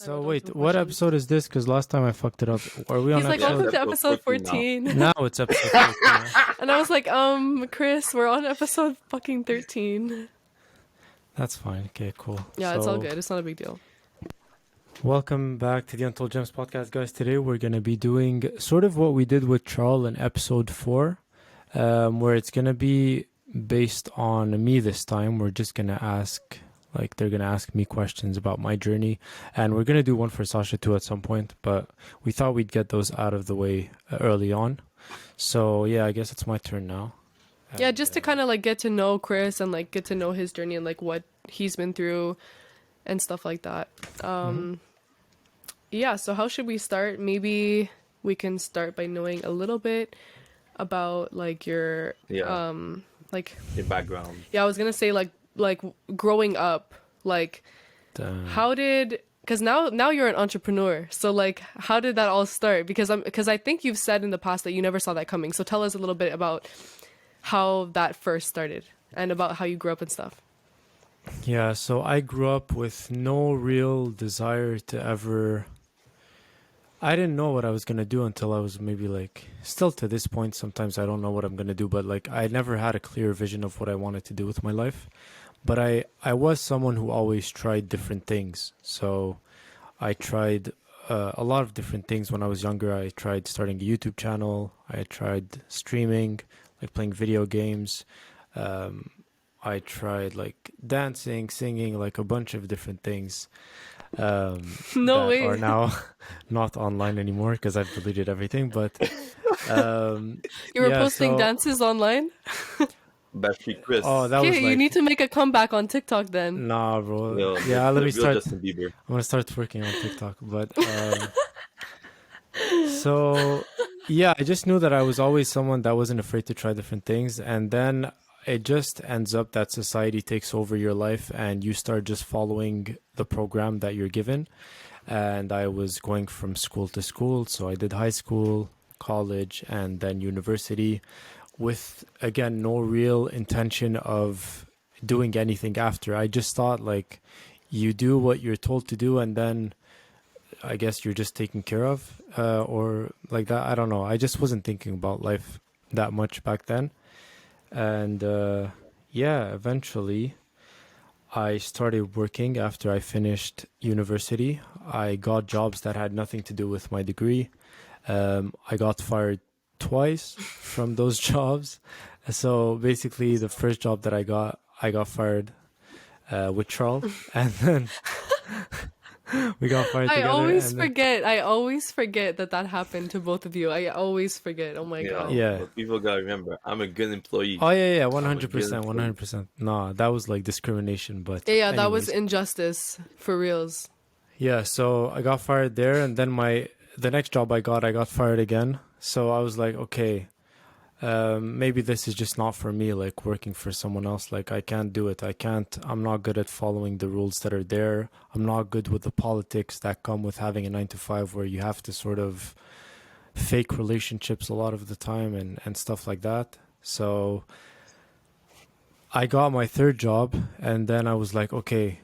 I So wrote down some wait, what questions. episode is this? Because last time I fucked it up. Are we on He's like, Yeah, episode? it's welcome to episode episode 14 now. 14. Now it's episode 14. Huh? And I was like, Chris, we're on episode fucking 13. That's fine. Okay, cool. Yeah, it's all So good. It's not a big deal. welcome back to the Untold Gems podcast, guys. Today we're gonna be doing sort of what we did with Charl in episode 4, where it's gonna be based on me this time. We're just gonna ask, like, they're gonna ask me questions about my journey, and we're gonna do one for Sasha too at some point. But we thought we'd get those out of the way early on. So yeah, I guess it's my turn now. Yeah, And, just to kind of like get to know Chris and like get to know his journey and like what he's been through and stuff like that. Yeah, so how should we start? Maybe we can start by knowing a little bit about like your Yeah, like your background. yeah, I was gonna say like growing up, like how did, because now you're an entrepreneur, so like how did that all start? Because I think you've said in the past that you never saw that coming, so tell us a little bit about how that first started and about how you grew up and stuff. Yeah, so I grew up with no real desire to ever. I didn't know what I was gonna do until I was maybe like, still to this point, sometimes I don't know what I'm gonna do, but like I never had a clear vision of what I wanted to do with my life. But I was someone who always tried different things. So I tried a lot of different things when I was younger. I tried starting a YouTube channel. I tried streaming, like playing video games. I tried like dancing, singing, like a bunch of different things No that are way. now not online anymore because I've deleted everything. But You were yeah, posting so dances online? Battery Chris. oh, that was Okay, you need like to make a comeback on TikTok then. nah, bro. No, Yeah, let the me real start. Justin Bieber. I'm gonna start working on TikTok. But so yeah, I just knew that I was always someone that wasn't afraid to try different things, and then it just ends up that society takes over your life and you start just following the program that you're given. And I was going from school to school, so I did high school, college, and then university with, again, no real intention of doing anything after. I just thought like you do what you're told to do, and then I guess you're just taken care of, or like that. I don't know. I just wasn't thinking about life that much back then. And yeah, eventually I started working after I finished university. I got jobs that had nothing to do with my degree. I got fired twice from those jobs. So basically, the first job that I got fired with Charl, and then we got fired I together. always And then, forget. I always forget that that happened to both of you. I always forget. Oh my Yeah, god. yeah. but people gotta remember, I'm a good employee. Oh yeah, I'm a good 100%, employee. 100%. Nah, that was like discrimination, but Yeah, that was anyways. injustice for reals. Yeah, so I got fired there, and then the next job I got fired again. So I was like, okay, maybe this is just not for me, like working for someone else. Like I can't do it. I'm not good at following the rules that are there. I'm not good with the politics that come with having a 9 to 5 where you have to sort of fake relationships a lot of the time and stuff like that. So I got my third job, and then I was like, okay,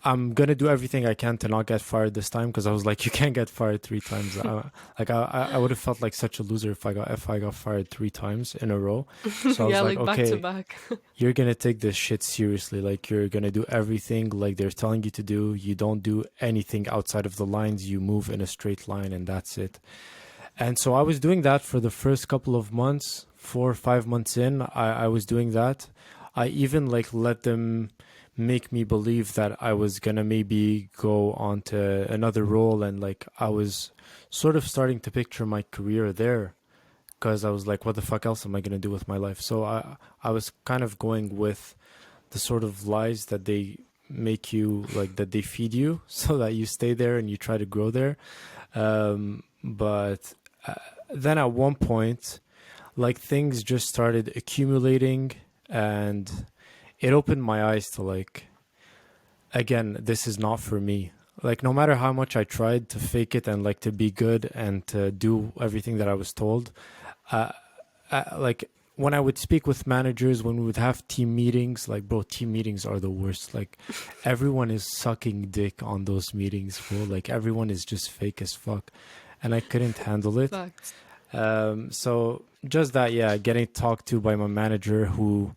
I'm gonna do everything I can to not get fired this time, because I was like, you can't get fired 3 times. I would have felt like such a loser if I got fired 3 times in a row. So I was Yeah, like, like back to okay, back. you're gonna take this shit seriously. Like you're gonna do everything like they're telling you to do. You don't do anything outside of the lines. You move in a straight line, and that's it. And so I was doing that for the first couple of months, 4 or 5 months in. I was doing that. I even like let them make me believe that I was gonna maybe go on to another role, and like I was sort of starting to picture my career there, because I was like, what the fuck else am I gonna do with my life? So I was kind of going with the sort of lies that they make you, like that they feed you so that you stay there and you try to grow there. But then at one point, like things just started accumulating, and it opened my eyes to like, again, this is not for me. Like no matter how much I tried to fake it and like to be good and to do everything that I was told, like when I would speak with managers, when we would have team meetings, like, bro, team meetings are the worst. Like, everyone is sucking dick on those meetings, bro. Like, everyone is just fake as fuck. And I couldn't handle it. Facts. So just that, yeah, getting talked to by my manager who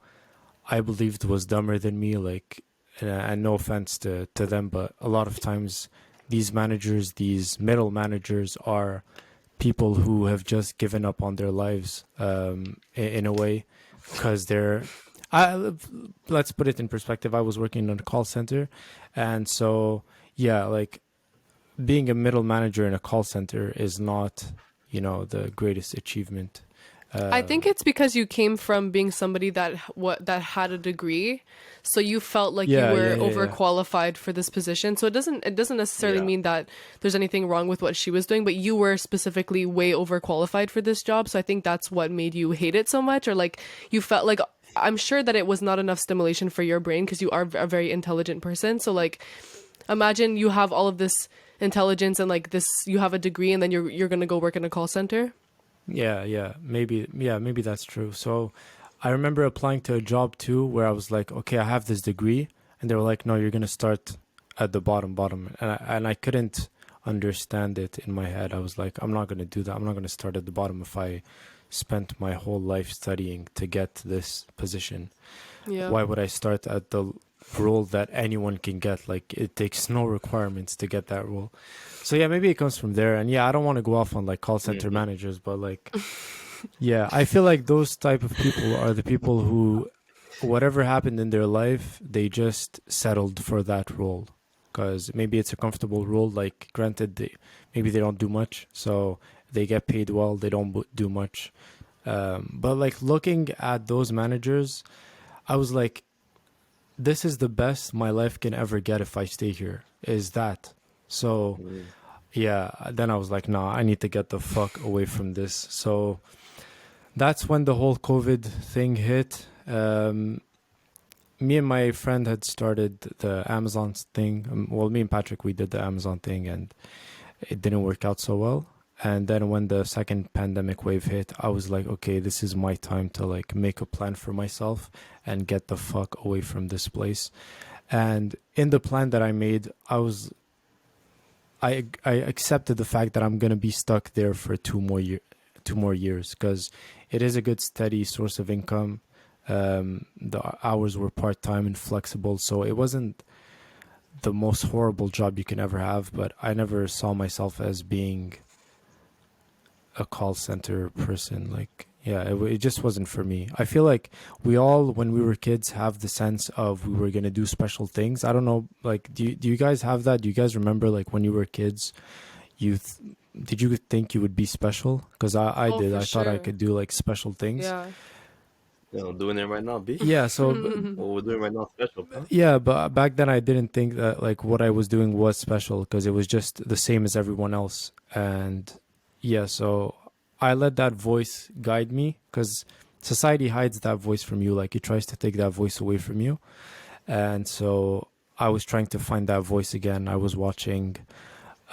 I believed was dumber than me, like, and no offense to them, but a lot of times these managers, these middle managers are people who have just given up on their lives in a way because let's put it in perspective. I was working in a call center, and so yeah, like being a middle manager in a call center is not, the greatest achievement. I think it's because you came from being somebody that had a degree, so you felt like you were overqualified for this position. So it doesn't necessarily mean that there's anything wrong with what she was doing, but you were specifically way overqualified for this job. So I think that's what made you hate it so much, or like you felt like, I'm sure that it was not enough stimulation for your brain because you are a very intelligent person. So like, imagine you have all of this intelligence and like this, you have a degree, and then you're gonna go work in a call center. Maybe that's true. So I remember applying to a job too where I was like, okay, I have this degree, and they were like, no, you're going to start at the bottom. And I couldn't understand it in my head. I was like, I'm not going to do that. I'm not going to start at the bottom if I spent my whole life studying to get this position. Yeah. Why would I start at the role that anyone can get? Like, it takes no requirements to get that role. So yeah, maybe it comes from there. And yeah, I don't want to go off on like call center managers, but like, yeah, I feel like those type of people are the people who, whatever happened in their life, they just settled for that role because maybe it's a comfortable role. Like, granted, maybe they don't do much, so they get paid well. They don't do much. But like looking at those managers, I was like, this is the best my life can ever get if I stay here, is that. So yeah, then I was like, nah, I need to get the fuck away from this. So that's when the whole COVID thing hit. Me and my friend had started the Amazon thing. Well, me and Patrick, we did the Amazon thing and it didn't work out so well. And then when the second pandemic wave hit, I was like, okay, this is my time to like make a plan for myself and get the fuck away from this place. And in the plan that I made, I accepted the fact that I'm going to be stuck there for two more years because it is a good steady source of income. The hours were part-time and flexible, so it wasn't the most horrible job you can ever have, but I never saw myself as being a call center person. Like, yeah, it just wasn't for me. I feel like we all, when we were kids, have the sense of we were going to do special things. I don't know, like, do you guys have that? Do you guys remember, like, when you were kids, did you think you would be special? Because I did. I thought I could do, like, special things. Yeah. Doing it right now, B. Yeah, so... What we're doing right now, special, huh? Yeah, but back then I didn't think that, like, what I was doing was special because it was just the same as everyone else. And... yeah, so I let that voice guide me because society hides that voice from you. Like, it tries to take that voice away from you. And so I was trying to find that voice again. I was watching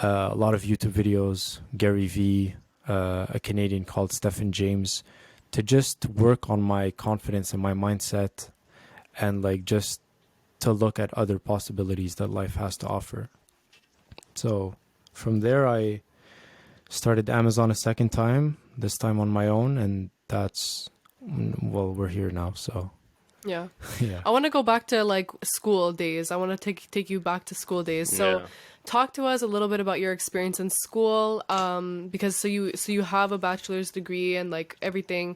a lot of YouTube videos, Gary Vee, a Canadian called Stephen James, to just work on my confidence and my mindset and like just to look at other possibilities that life has to offer. So from there, I started Amazon a second time, this time on my own, and that's, well, we're here now, so. Yeah. Yeah. I want to go back to like school days. I want to take you back to school days. So talk to us a little bit about your experience in school, because so you have a bachelor's degree and like everything.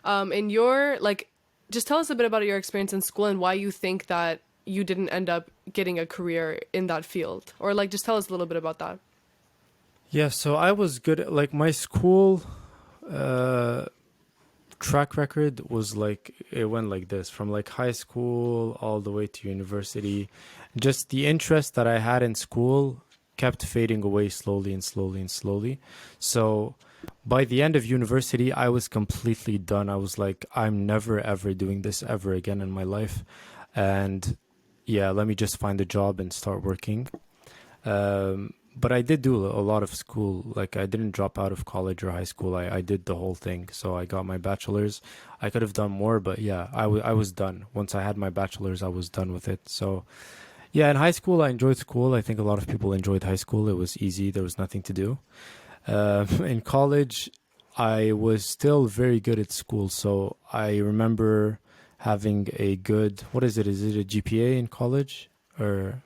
And your like, just tell us a bit about your experience in school and why you think that you didn't end up getting a career in that field, or like just tell us a little bit about that. Yeah, so I was good at, like, my school track record was like, it went like this from like high school all the way to university. Just the interest that I had in school kept fading away slowly and slowly and slowly. So by the end of university, I was completely done. I was like, I'm never ever doing this ever again in my life. And yeah, let me just find a job and start working. but I did do a lot of school. Like I didn't drop out of college or high school. I did the whole thing. So I got my bachelor's. I could have done more, but yeah, I was done. Once I had my bachelor's, I was done with it. So yeah, in high school, I enjoyed school. I think a lot of people enjoyed high school. It was easy. There was nothing to do. In college, I was still very good at school. So I remember having a good, what is it? Is it a GPA in college or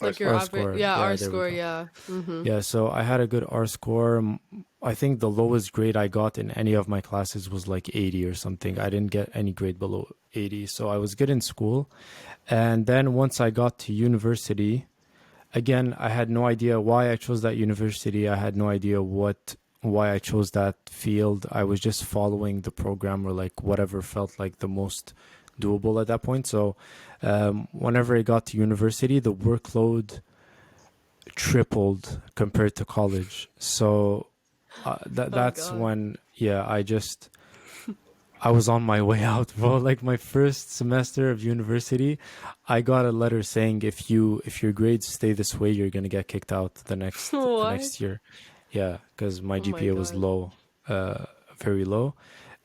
Our Like your R score. average, score? yeah, Yeah, R there we score, go. yeah. Mm-hmm. Yeah, so I had a good R score. I think the lowest grade I got in any of my classes was like 80 or something. I didn't get any grade below 80. So I was good in school. And then once I got to university, again, I had no idea why I chose that university. I had no idea why I chose that field. I was just following the program or like whatever felt like the most doable at that point. So whenever I got to university, the workload tripled compared to college. So Oh that's God. when I was on my way out, bro. Like my first semester of university, I got a letter saying if your grades stay this way, you're gonna get kicked out the What? next year. Yeah, because my Oh my GPA was God. low, very low.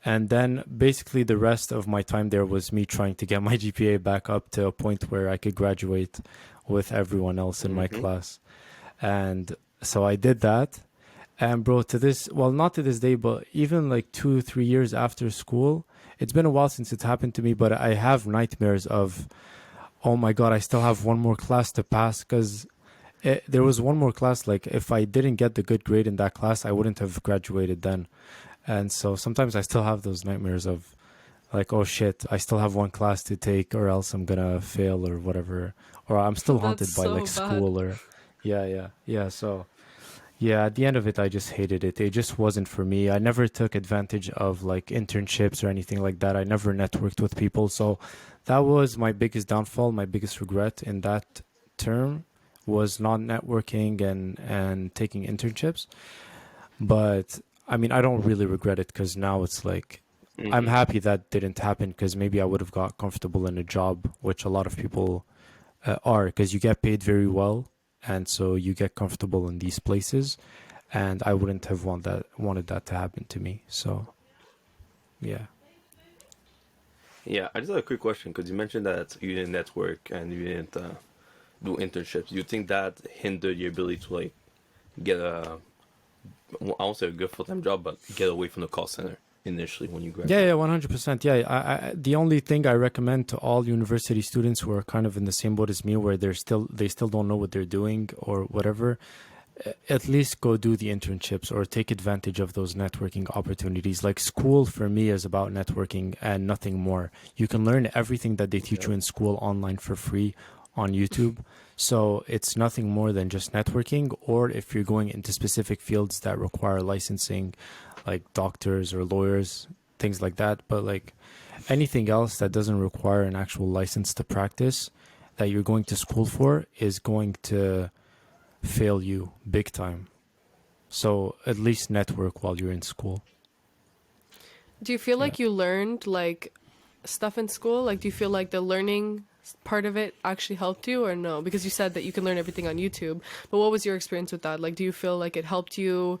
And then basically the rest of my time there was me trying to get my GPA back up to a point where I could graduate with everyone else in my Mm-hmm. class. And so I did that. And bro, well, not to this day, but even like 2, 3 years after school, it's been a while since it's happened to me, but I have nightmares of, oh my God, I still have one more class to pass. Because there was one more class, like if I didn't get the good grade in that class, I wouldn't have graduated then. And so sometimes I still have those nightmares of like, oh shit, I still have one class to take or else I'm gonna fail or whatever. Or I'm still That's haunted by like so bad. school or, yeah. So. Yeah, at the end of it, I just hated it. It just wasn't for me. I never took advantage of like internships or anything like that. I never networked with people. So that was my biggest downfall, my biggest regret in that term was not networking and taking internships. But I mean, I don't really regret it because now it's like I'm Mm-hmm. happy that didn't happen because maybe I would have got comfortable in a job, which a lot of people are because you get paid very well, and so you get comfortable in these places. And I wouldn't have wanted that to happen to me. So yeah, Yeah, I just have a quick question because you mentioned that you didn't network and you didn't do internships. Do you think that hindered your ability to like get a, well, I won't say a good full-time job, but get away from the call center initially when you yeah, graduate? 100%. Yeah, the only thing I recommend to all university students who are kind of in the same boat as me, where they still don't know what they're doing or whatever, at least go do the internships or take advantage of those networking opportunities. Like school for me is about networking and nothing more. You can learn everything that they teach Yeah. you in school online for free on YouTube. So it's nothing more than just networking. Or if you're going into specific fields that require licensing, like doctors or lawyers, things like that. But like anything else that doesn't require an actual license to practice that you're going to school for is going to fail you big time. So at least network while you're in school. Do you feel Yeah. like you learned like stuff in school? Like, do you feel like the learning part of it actually helped you or no? Because you said that you can learn everything on YouTube, but what was your experience with that? Like, do you feel like it helped you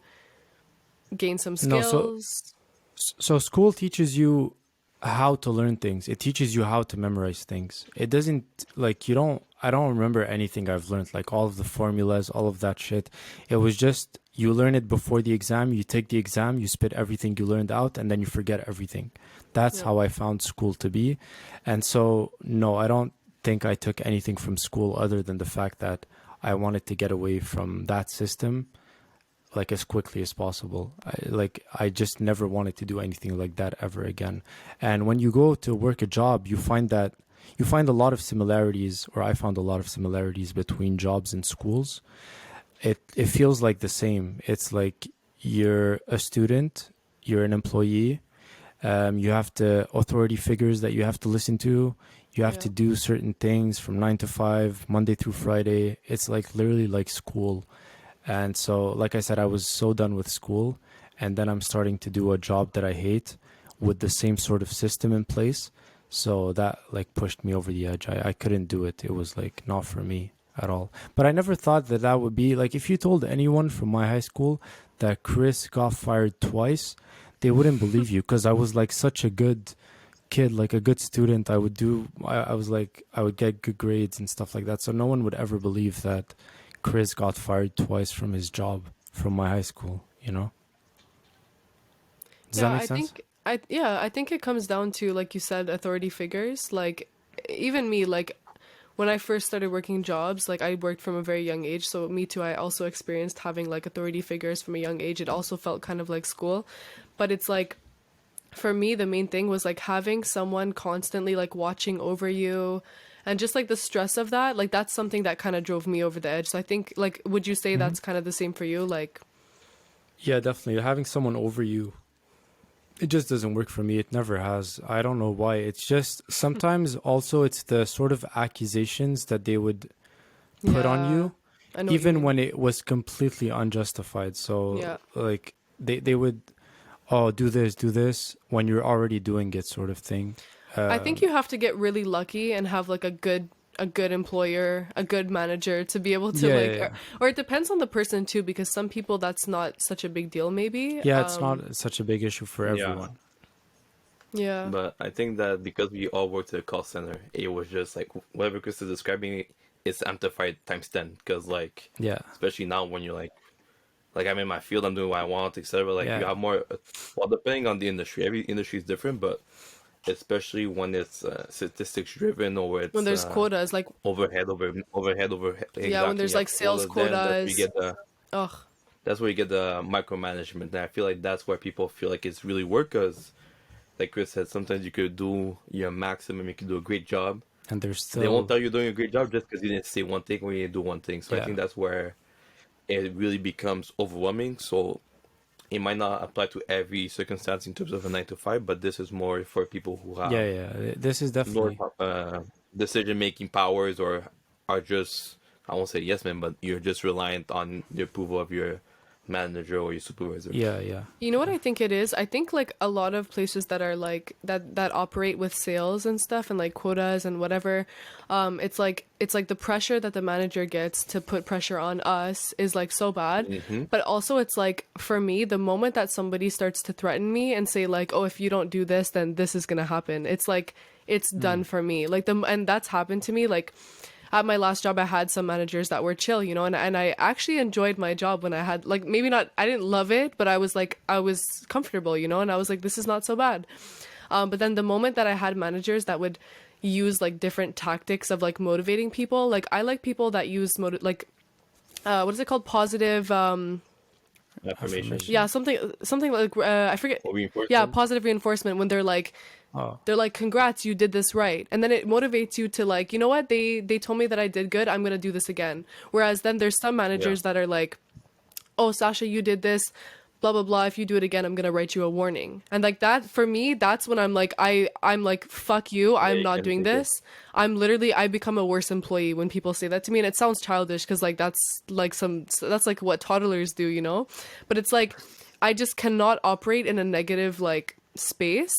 gain some No, so skills? so school teaches you how to learn things. It teaches you how to memorize things. It doesn't like you don't I don't remember anything I've learned, like all of the formulas, all of that shit. It was just you learn it before the exam, you take the exam, you spit everything you learned out, and then you forget everything. That's Yeah. how I found school to be. And so no, I don't think I took anything from school other than the fact that I wanted to get away from that system like as quickly as possible. I just never wanted to do anything like that ever again. And when you go to work a job, you find a lot of similarities, or I found a lot of similarities between jobs and schools. It feels like the same. It's like you're a student, you're an employee, you have the authority figures that you have to listen to. You have Yeah. to do certain things from 9 to 5, Monday through Friday. It's like literally like school. And so, like I said, I was so done with school. And then I'm starting to do a job that I hate with the same sort of system in place. So that like pushed me over the edge. I couldn't do it. It was like not for me. at all. But I never thought that that would be like if you told anyone from my high school that Chris got fired twice, they wouldn't believe you because I was like such a good kid, like a good student. I was like, I would get good grades and stuff like that. So no one would ever believe that Chris got fired twice from his job from my high school, you know? Does that Yeah, make I sense? think I think it comes down to, like you said, authority figures. Like even me, like when I first started working jobs, like I worked from a very young age. So me too, I also experienced having like authority figures from a young age. It also felt kind of like school. But it's like for me, the main thing was like having someone constantly like watching over you and just like the stress of that, like that's something that kind of drove me over the edge. So I think, like, would you say Hmm. that's kind of the same for you? Like, Yeah, definitely. Having someone over you, it just doesn't work for me. It never has. I don't know why. It's just sometimes also it's the sort of accusations that they would put on yeah, you, I know what you even mean. when it was completely unjustified. So Yeah. like they would, oh, do this when you're already doing it, sort of thing. I think Um, you have to get really lucky and have like a good employer, a good manager to be able to yeah, like, yeah, yeah. or it depends on the person too, because some people that's not such a big deal maybe. Yeah, it's not such a big issue for Yeah. everyone. Yeah. But I think that because we all worked at a call center, it was just like whatever Chris is describing, it's amplified times 10. Because, like, Yeah, especially now when you're like I'm in my field, I'm doing what I want, etc. Like, you yeah, have more, well, depending on the industry, every industry is different, but especially when it's statistics driven or When it's there's quotas, like, overhead, yeah, when exactly, there's you like have sales quotas, then quotas. Ugh. that's where you get the micromanagement. And I feel like that's where people feel like it's really work, because like Chris said, sometimes you could do your maximum, you could do a great job. and there's They won't still, tell you you're doing a great job just because you didn't say one thing or you didn't do one thing. So I yeah, think that's where it really becomes overwhelming. So it might not apply to every circumstance in terms of a 9 to 5, but this is more for people who yeah, have yeah. This is lower definitely, decision making powers, or are just, I won't say yes men, but you're just reliant on the approval of your manager or your supervisor. yeah, yeah, You know what I think it is? I think like a lot of places that are like that operate with sales and stuff and like quotas and whatever, it's like the pressure that the manager gets to put pressure on us is like so bad. Hmm. But also it's like for me, the moment that somebody starts to threaten me and say like, "Oh, if you don't do this, then this is gonna happen." It's like it's done mm, for me. Like the and that's happened to me like at my last job I had some managers that were chill, you know, and I actually enjoyed my job when I had like maybe not I didn't love it, but I was like I was comfortable, you know, and I was like this is not so bad. But then the moment that I had managers that would use like different tactics of like motivating people, like I like people that use like what is it called, positive Affirmation yeah, affirmation. something like I forget. or Yeah, reinforcement. positive reinforcement when Oh, they're like, congrats, you did this right, and then it motivates you to like, you know what, they told me that I did good, I'm gonna do this again. Whereas then there's some Yeah. managers that are like, oh, Sasha, you did this, blah blah blah, if you do it again, I'm gonna write you a warning. And like that for me, that's when I'm like, I'm like, fuck you, Yeah, I'm you not can doing take it. this. I'm literally, I become a worse employee when people say that to me, and it sounds childish because like that's like what toddlers do, you know. But it's like I just cannot operate in a negative like space.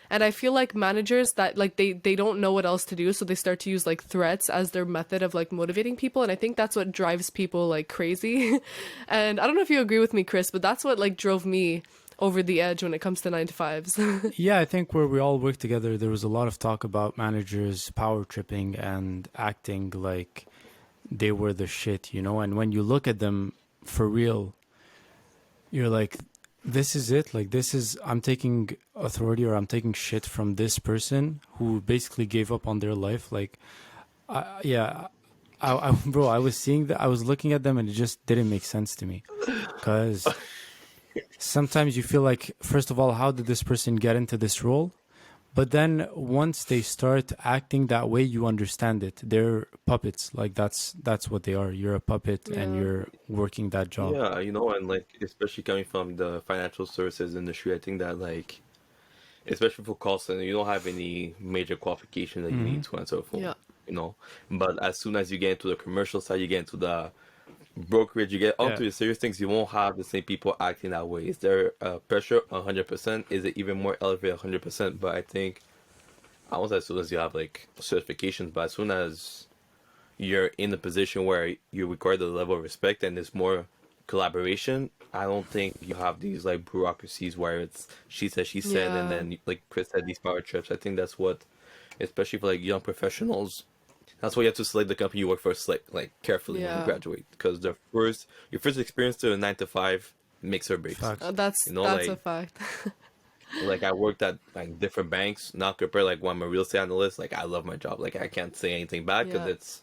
And I feel like managers that like they don't know what else to do, so they start to use like threats as their method of like motivating people, and I think that's what drives people like crazy. And I don't know if you agree with me, Chris, but that's what like drove me over the edge when it comes to 9 to 5s. yeah. I think where we all work together, there was a lot of talk about managers power tripping and acting like they were the shit, you know. And when you look at them for real, you're like, this is it. Like, this is, I'm taking authority or I'm taking shit from this person who basically gave up on their life. Like, yeah, bro, I was seeing that, I was looking at them and it just didn't make sense to me. Because sometimes you feel like, first of all, how did this person get into this role? But then once they start acting that way, you understand it. They're puppets. Like that's what they are. You're a puppet and Yeah. you're working that job. Yeah, and like especially coming from the financial services industry, I think that like especially for call center, you don't have any major qualification that you Hmm. need to answer a phone, Yeah. you know. But as soon as you get into the commercial side, you get into the brokerage, you get Yeah. onto the serious things, you won't have the same people acting that way. Is there pressure 100%? Is it even more elevated 100%? But I think I won't say as soon as you have like certifications, but as soon as you're in a position where you require the level of respect and there's more collaboration. I don't think you have these like bureaucracies where it's she said, and Yeah. then like Chris said, these power trips. I think that's what, especially for like young professionals, that's why you have to select the company you work for like carefully when you Yeah. graduate, because your first experience to a 9 to 5 makes or breaks. Facts. That's You know, that's a fact. like I worked at like different banks, not compared like when I'm a real estate analyst. Like I love my job. Like I can't say anything bad because Yeah. it's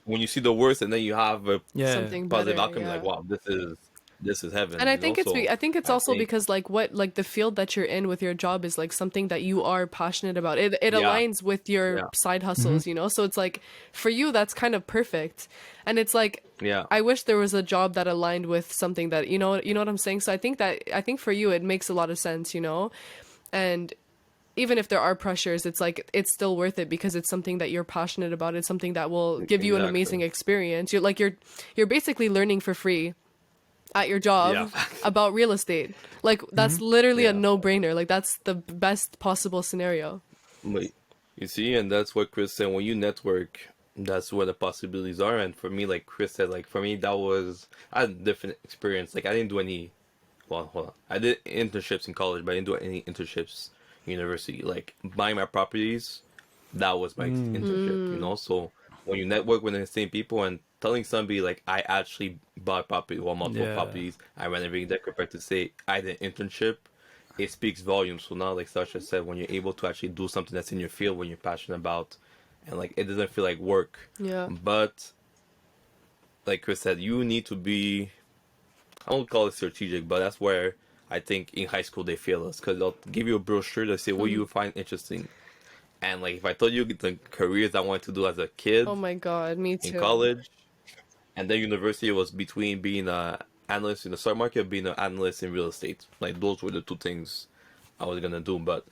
when you see the worst and then you have a Yeah. Something positive better. outcome. You're like, Yeah. wow, this is heaven. And I You know, think it's so I think it's I also think because like what like the field that you're in with your job is like something that you are passionate about. It yeah, aligns with your yeah, side Hmm. hustles, you know? So it's like for you that's kind of perfect. And it's like yeah, I wish there was a job that aligned with something that you know what I'm saying? So I think for you it makes a lot of sense, you know? And even if there are pressures, it's like it's still worth it because it's something that you're passionate about. It's something that will give you an exactly. amazing experience. You're basically learning for free at your Yeah, job about real estate. Like Hmm. that's literally a yeah. no-brainer. Like that's the best possible scenario. But you see, and that's what Chris said. When you network, that's where the possibilities are. And for me, like Chris said, like for me, that was I had a different experience. Like I didn't do any. Well, hold on. I did internships in college, but I didn't do any internships in university. Like buying my properties, that was my Mm. internship. You know, so when you network with the same people and telling somebody like I actually bought property, well, multiple Yeah. properties, I ran everything that compared to say I did an internship, it speaks volumes. So now, like Sasha said, when you're able to actually do something that's in your field, when you're passionate about, and like it doesn't feel like work, Yeah. but like Chris said, you need to be, I won't call it strategic, but that's where I think in high school they fail us because they'll give you a brochure to say what you find interesting. And like if I told you the careers I wanted to do as a Oh kid my God, me in too. college, and then university was between being a analyst in the stock market and being an analyst in real estate. Like those were the two things I was gonna do. But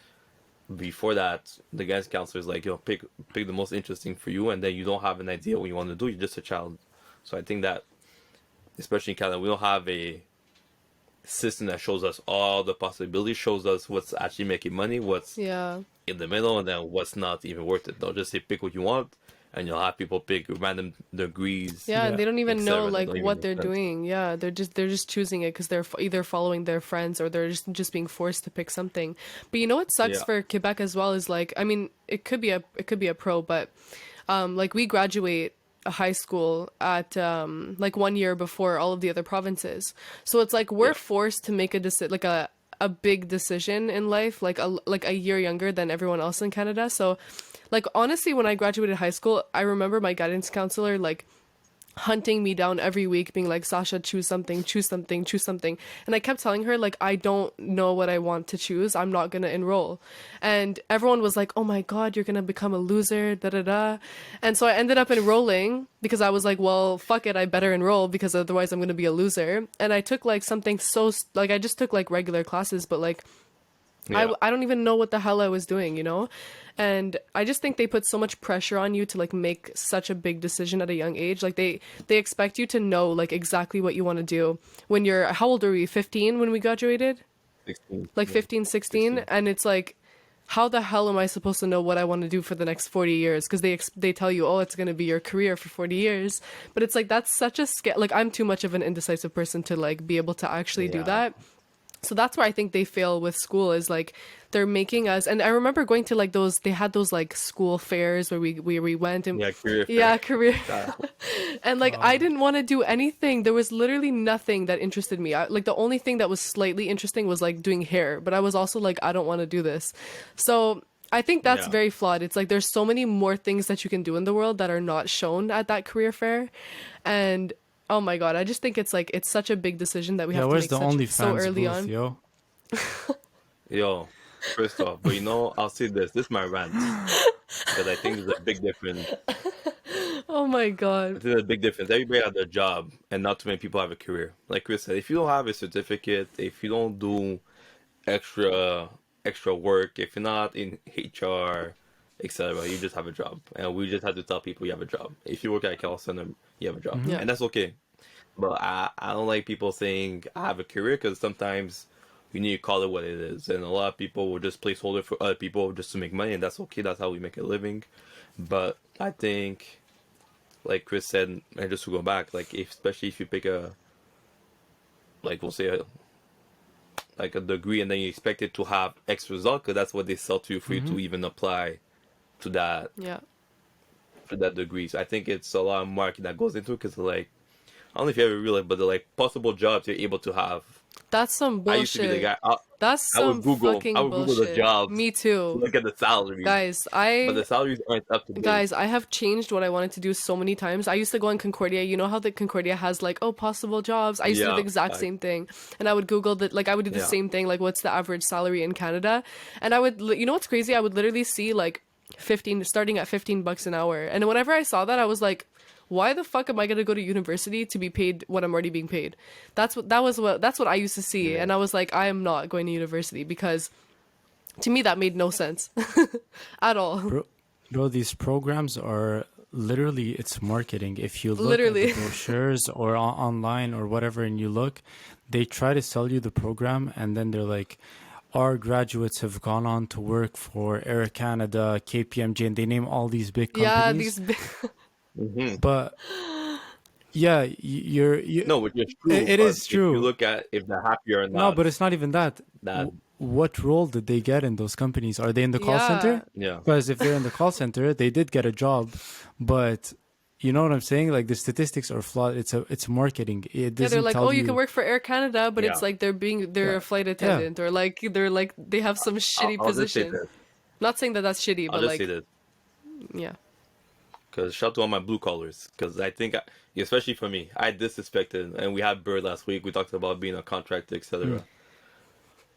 before that, the guidance counselor is like, yo, pick the most interesting for you, and then you don't have an idea what you want to do. You're just a child. So I think that, especially in Canada, we don't have a system that shows us all the possibilities, shows us what's actually making money, what's Yeah. in the middle, and then what's not even worth it. They'll just say pick what you want, and you'll have people pick random degrees, Yeah, and Yeah. they don't even know etc. That like don't even what make they're sense. doing. Yeah, they're just choosing it because they're either following their friends or they're just being forced to pick something. But you know what sucks Yeah. for Quebec as well is like I mean it could be a pro, but like we graduate a high school at like 1 year before all of the other provinces, so it's like we're Yeah. forced to make like a big decision in life like a year younger than everyone else in Canada. So like honestly when I graduated high school I remember my guidance counselor like hunting me down every week being like, Sasha, choose something, choose something, choose something. And I kept telling her like I don't know what I want to choose, I'm not gonna enroll. And everyone was like, oh my god, you're gonna become a loser, da da da. And so I ended up enrolling because I was like, well fuck it, I better enroll because otherwise I'm gonna be a loser. And I took like something like I just took like regular classes, but like Yeah. I don't even know what the hell I was doing, you know? And I just think they put so much pressure on you to like make such a big decision at a young age. Like they expect you to know like exactly what you want to do when you're how old are we? 15 when we graduated? 16. Like Yeah. 15, 16, 16. and it's like how the hell am I supposed to know what I want to do for the next 40 years because they tell you oh it's going to be your career for 40 years. But it's like that's such a like I'm too much of an indecisive person to like be able to actually do Yeah. that. So that's where I think they fail with school is like they're making us. And I remember going to like those they had those like school fairs where we went and Yeah. Career fair. yeah, career. That, And like I Oh. didn't want to do anything. There was literally nothing that interested me. Like the only thing that was slightly interesting was like doing hair, but I was also like I don't want to do this. So I think that's yeah. very flawed. It's like there's so many more things that you can do in the world that are not shown at that career fair. And oh my god, I just think it's like it's such a big decision that we Yeah. have to Where's make the such so OnlyFans early booth, on. yo? Yo, first off, but you know, I'll say this. This is my rant because I think there's a big difference. Oh my I god. think there's a big difference. Everybody has a job, and not too many people have a career. Like Chris said, if you don't have a certificate, if you don't do extra work, if you're not in HR, etc., you just have a job, and we just have to tell people you have a job. If you work at a call center, you have a job, Hmm. Yeah. and that's okay. But I don't like people saying I have a career because sometimes you need to call it what it is, and a lot of people will just placeholder for other people just to make money, and that's okay. That's how we make a living. But I think like Chris said, and just to go back, like especially if you pick a, like we'll say a degree, and then you expect it to have X result, because that's what they sell to you for you to even apply to that Yeah. for that degree. So I think it's a lot of marketing that goes into it, because like, I don't know if you ever realized, but the like possible jobs you're able to have. That's some I used to be the bullshit. guy. That's I would some Google. I fucking would Google the bullshit. jobs Me to too. look at the salaries, Guys, but the salaries aren't up to date. I have changed what I wanted to do so many times. I used to go on Concordia. You know how the Concordia has like, oh, possible jobs. I used to do the Yeah, exact same thing. And I would Google that, like I would do the yeah, same thing, like what's the average salary in Canada? And I would, you know what's crazy? I would literally see like 15 starting at $15 an hour. And whenever I saw that, I was like, why the fuck am I going to go to university to be paid what I'm already being paid? That's what I used to see. And I was like, I am not going to university, because to me that made no sense at all. Bro, these programs are literally, it's marketing. If you look Literally. at the brochures or online or whatever, and you look, they try to sell you the program, and then they're like, our graduates have gone on to work for Air Canada, KPMG, and they name all these big Yeah, companies. these But yeah, no, which is true. it But is if you true. look at if they're happy or No, not, but it's not even that. that What role did they get in those companies? Are they in the call yeah. center? yeah, Because if they're in the call center, they did get a job, but you know what I'm saying? Like the statistics are flawed. It's marketing. It Yeah, they're doesn't like, tell oh, you can work for Air Canada, but it's yeah. like they're Yeah, a flight yeah. attendant, or like they have some shitty I'll just say position. this. Not saying that that's shitty, I'll but just say like, this. yeah. Because shout out to all my blue collars. Because I think, especially for me, I disrespected, and we had Bird last week. We talked about being a contractor, etc.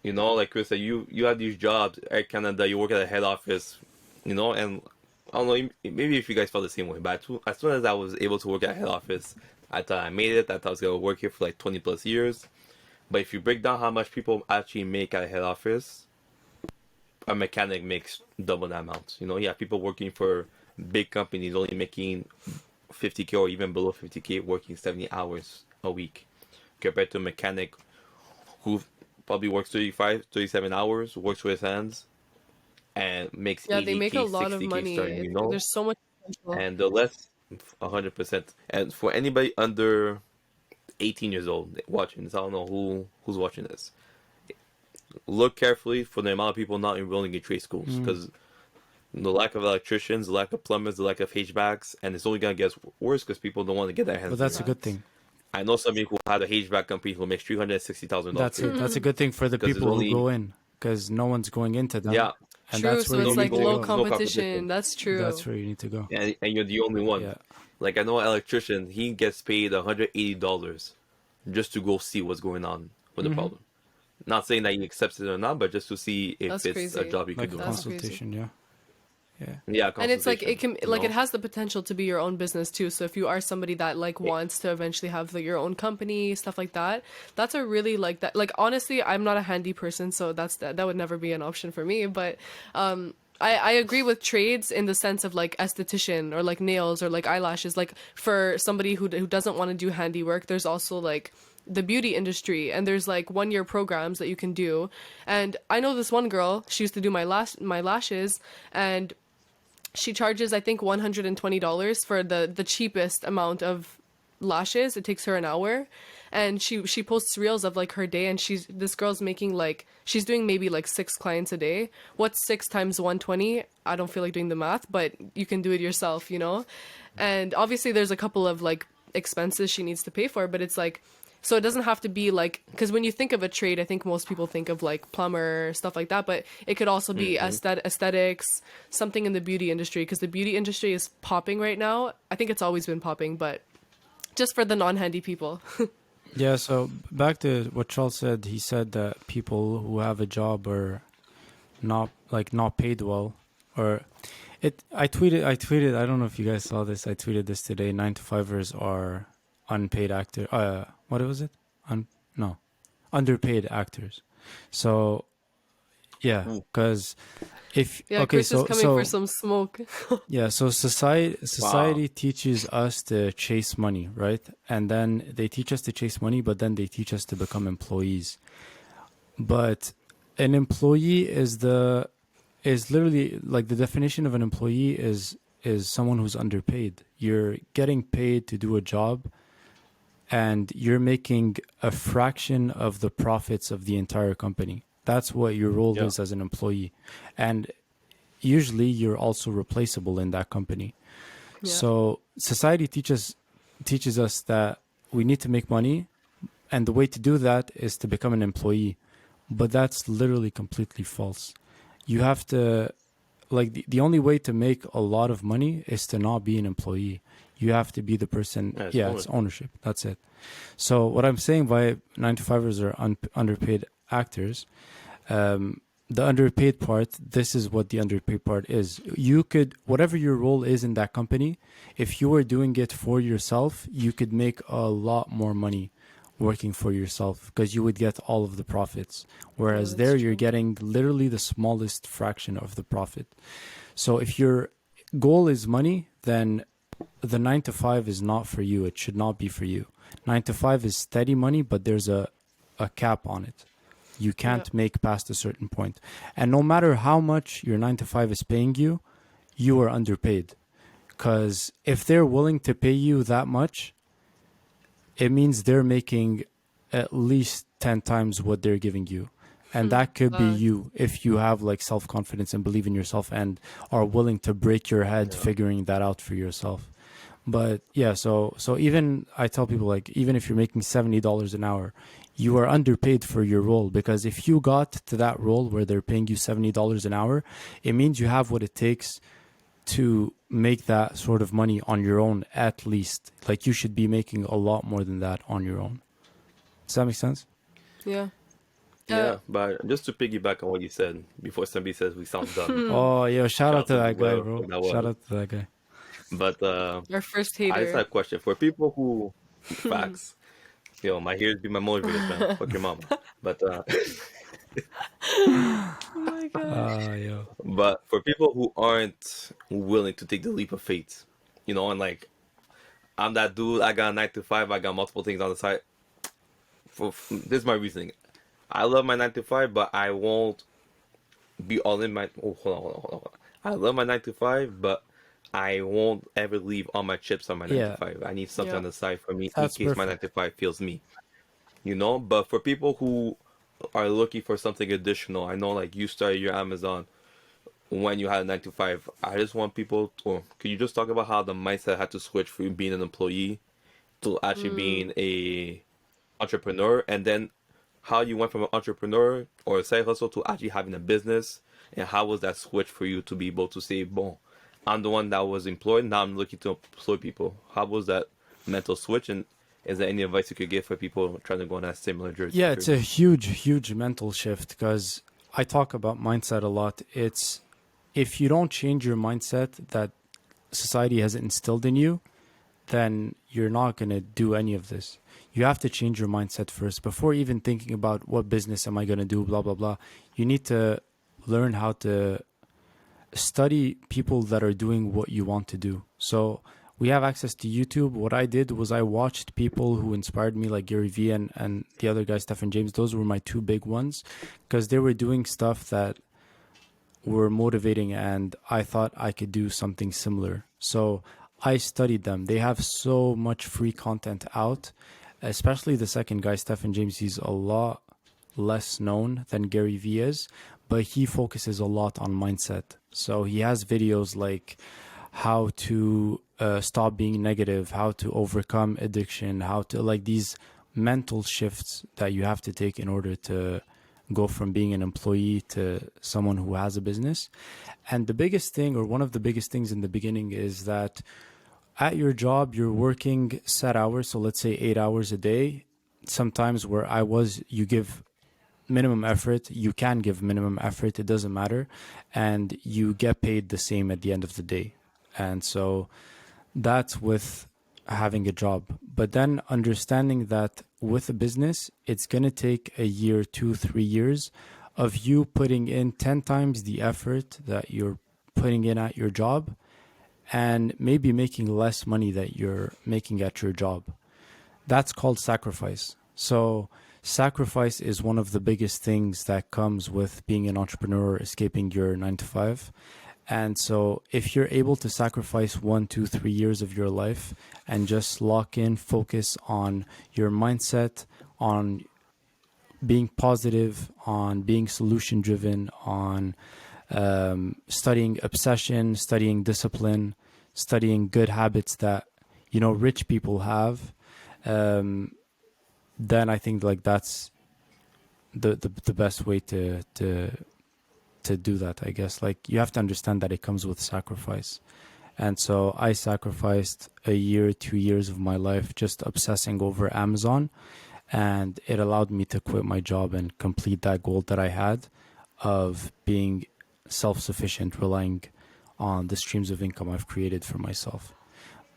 You know, like Chris said, you have these jobs, Air Canada, you work at a head office, you know, and I don't know, maybe if you guys felt the same way, but as soon as I was able to work at a head office, I thought I made it. I thought I was going to work here for like 20 plus years. But if you break down how much people actually make at a head office, a mechanic makes double that amount. You know, you have people working for big companies only making 50K or even below 50K, working 70 hours a week, compared to a mechanic who probably works 37 hours, works with his hands, and makes Yeah, they make a 80K, lot of 60K money. starting, you know? There's so much potential. And the less, 100%. And for anybody under 18 years old watching this, I don't know who's watching this, look carefully for the amount of people not enrolling in trade schools, because the lack of electricians, the lack of plumbers, the lack of HVACs, and it's only going to get worse because people don't want to get their hands But that's a dirty. good thing. I know somebody who had a HVAC company who makes $360,000. That's a good thing for the Because people there's who go in, because no one's going into them. Yeah, And True, that's so where you it's need like to low go. competition. That's true. That's where you need to go. and you're the only one. Yeah. Like I know an electrician, he gets paid $180 just to go see what's going on with the problem. Not saying that he accepts it or not, but just to see if That's it's crazy. a job you Like could a do. That's consultation, yeah. Yeah. Yeah, And it's like it can consultation, like you it know? has the potential to be your own business too. So if you are somebody that like wants to eventually have like your own company, stuff like that, that's a really like that. Like honestly, I'm not a handy person, so that would never be an option for me. But I agree with trades in the sense of like esthetician or like nails or like eyelashes. Like for somebody who doesn't want to do handiwork, there's also like the beauty industry, and there's like 1-year programs that you can do. And I know this one girl, she used to do my lashes, and she charges I think $120 for the cheapest amount of lashes. It takes her an hour, and she posts reels of like her day, and this girl's making like, she's doing maybe like 6 clients a day. What's 6 times 120? I don't feel like doing the math, but you can do it yourself, you know. And obviously there's a couple of like expenses she needs to pay for, but it's like, so it doesn't have to be like, because when you think of a trade, I think most people think of like plumber, stuff like that, but it could also be aesthetics, something in the beauty industry, because the beauty industry is popping right now. I think it's always been popping, but just for the non-handy people. Yeah, so back to what Charles said, he said that people who have a job are not paid well, or I tweeted, I don't know if you guys saw this, I tweeted this today, 9-to-5ers are unpaid actor, what was it? Underpaid actors. So yeah, because if Yeah, okay, Chris is coming for some smoke. yeah, so society teaches us to chase money, right? And then they teach us to chase money, but then they teach us to become employees. But an employee is literally like, the definition of an employee is is someone who's underpaid. You're getting paid to do a job and you're making a fraction of the profits of the entire company. That's what your role Yeah. is as an employee. And usually you're also replaceable in that company. Yeah. So society teaches us that we need to make money, and the way to do that is to become an employee. But that's literally completely false. You have to, like, the only way to make a lot of money is to not be an employee. You have to be the person. Yeah, it's Yeah, it's ownership. ownership. That's it. So what I'm saying by 9 to 5ers are underpaid actors, the underpaid part, this is what the underpaid part is. You could, whatever your role is in that company, if you were doing it for yourself, you could make a lot more money working for yourself because you would get all of the profits. Whereas that's there, you're true. getting literally the smallest fraction of the profit. So if your goal is money, then the 9 to 5 is not for you. It should not be for you. 9 to 5 is steady money, but there's a cap on it. You Yeah. can't make past a certain point. And no matter how much your 9 to 5 is paying you, you are underpaid. Because if they're willing to pay you that much, it means they're making at least 10 times what they're giving you. And that could be Facts. you if you have like self-confidence and believe in yourself and are willing to break your head Yeah. figuring that out for yourself. But yeah, so even I tell people, like, even if you're making $70 an hour, you are underpaid for your role, because if you got to that role where they're paying you $70 an hour, it means you have what it takes to make that sort of money on your own, at least. Like, you should be making a lot more than that on your own. Does that make sense? Yeah. Yeah, but just to piggyback on what you said before somebody says we sound dumb, Oh, yo, shout out to that guy, whoever bro. that Shout was. out to that guy. But Our first I just had hater. a question for people who facts. Yo, my ears be my motivators, man. Fuck your mama. But Oh my god. Yo. but for people who aren't willing to take the leap of faith, and like I'm that dude. I got a 9 to 5. I got multiple things on the side. This is my reasoning. I love my 9 to 5, but I won't be all in my. Oh, hold on. I love my 9 to 5, but I won't ever leave all my chips on my nine Yeah, to five. I need something Yeah. on the side for me in that's case my perfect. 9 to 5 feels me. But for people who are looking for something additional, I know like you started your Amazon when you had a 9 to 5. I just want people or could you just talk about how the mindset had to switch from being an employee to actually being a entrepreneur, and then how you went from an entrepreneur or a side hustle to actually having a business, and how was that switch for you to be able to say, bon, I'm the one that was employed, now I'm looking to employ people. How was that mental switch, and is there any advice you could give for people trying to go on that similar Yeah, it's a journey? huge mental shift, because I talk about mindset a lot. It's, if you don't change your mindset that society has instilled in you, then you're not going to do any of this. You have to change your mindset first before even thinking about what business am I going to do, blah, blah, blah. You need to learn how to study people that are doing what you want to do. So we have access to YouTube. What I did was I watched people who inspired me, like Gary Vee and the other guy, Stephen James. Those were my two big ones, because they were doing stuff that were motivating, and I thought I could do something similar. So I studied them. They have so much free content out, especially the second guy, Stephen James. He's a lot less known than Gary Vee is, but he focuses a lot on mindset. So he has videos like how to stop being negative, how to overcome addiction, how to, like, these mental shifts that you have to take in order to go from being an employee to someone who has a business. And the biggest thing, or one of the biggest things in the beginning, is that at your job, you're working set hours. So let's say 8 hours a day. Sometimes where I was, you give minimum effort, you can give minimum effort, it doesn't matter. And you get paid the same at the end of the day. And so that's with having a job. But then understanding that with a business, it's going to take a year, 2, 3 years of you putting in 10 times the effort that you're putting in at your job, and maybe making less money that you're making at your job. That's called sacrifice. So sacrifice is one of the biggest things that comes with being an entrepreneur, escaping your 9 to 5. And so if you're able to sacrifice 1, 2, 3 years of your life and just lock in, focus on your mindset, on being positive, on being solution driven, on studying obsession, studying discipline, studying good habits that, you know, rich people have, then I think like that's the best way to do that, I guess. Like, you have to understand that it comes with sacrifice. And so I sacrificed a year, 2 years of my life just obsessing over Amazon, and it allowed me to quit my job and complete that goal that I had of being self-sufficient, relying on the streams of income I've created for myself.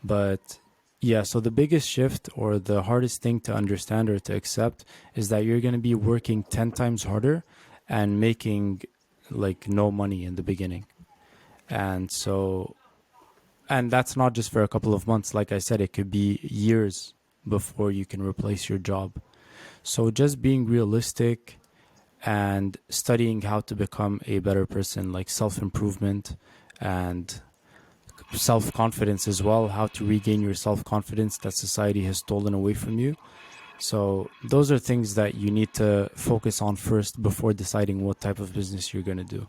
But yeah, so the biggest shift or the hardest thing to understand or to accept is that you're going to be working 10 times harder and making like no money in the beginning. And so, and that's not just for a couple of months. Like I said, it could be years before you can replace your job. So just being realistic and studying how to become a better person, like self-improvement and self-confidence as well, how to regain your self-confidence that society has stolen away from you. So those are things that you need to focus on first before deciding what type of business you're going to do.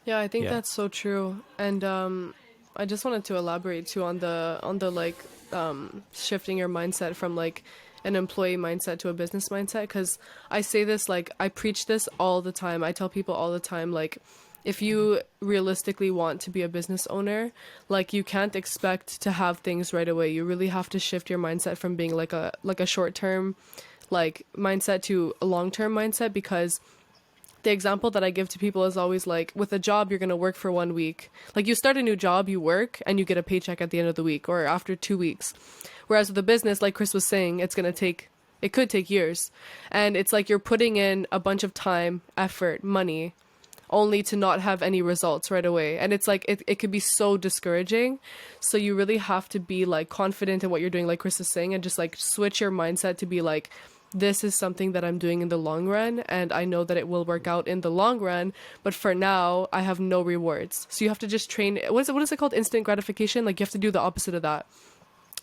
Yeah, I think Yeah. that's so true. And I just wanted to elaborate too on the like shifting your mindset from like an employee mindset to a business mindset, because I say this, like I preach this all the time. I tell people all the time, like, if you realistically want to be a business owner, like you can't expect to have things right away. You really have to shift your mindset from being like a short-term like mindset to a long-term mindset, because the example that I give to people is always like, with a job, you're going to work for 1 week. Like, you start a new job, you work, and you get a paycheck at the end of the week or after 2 weeks. Whereas with a business, like Chris was saying, it could take years. And it's like you're putting in a bunch of time, effort, money, only to not have any results right away. And it's like, it could be so discouraging. So you really have to be like confident in what you're doing, like Chris is saying, and just like switch your mindset to be like, this is something that I'm doing in the long run, and I know that it will work out in the long run, but for now I have no rewards. So you have to just train, what is it called, instant gratification? Like, you have to do the opposite of that.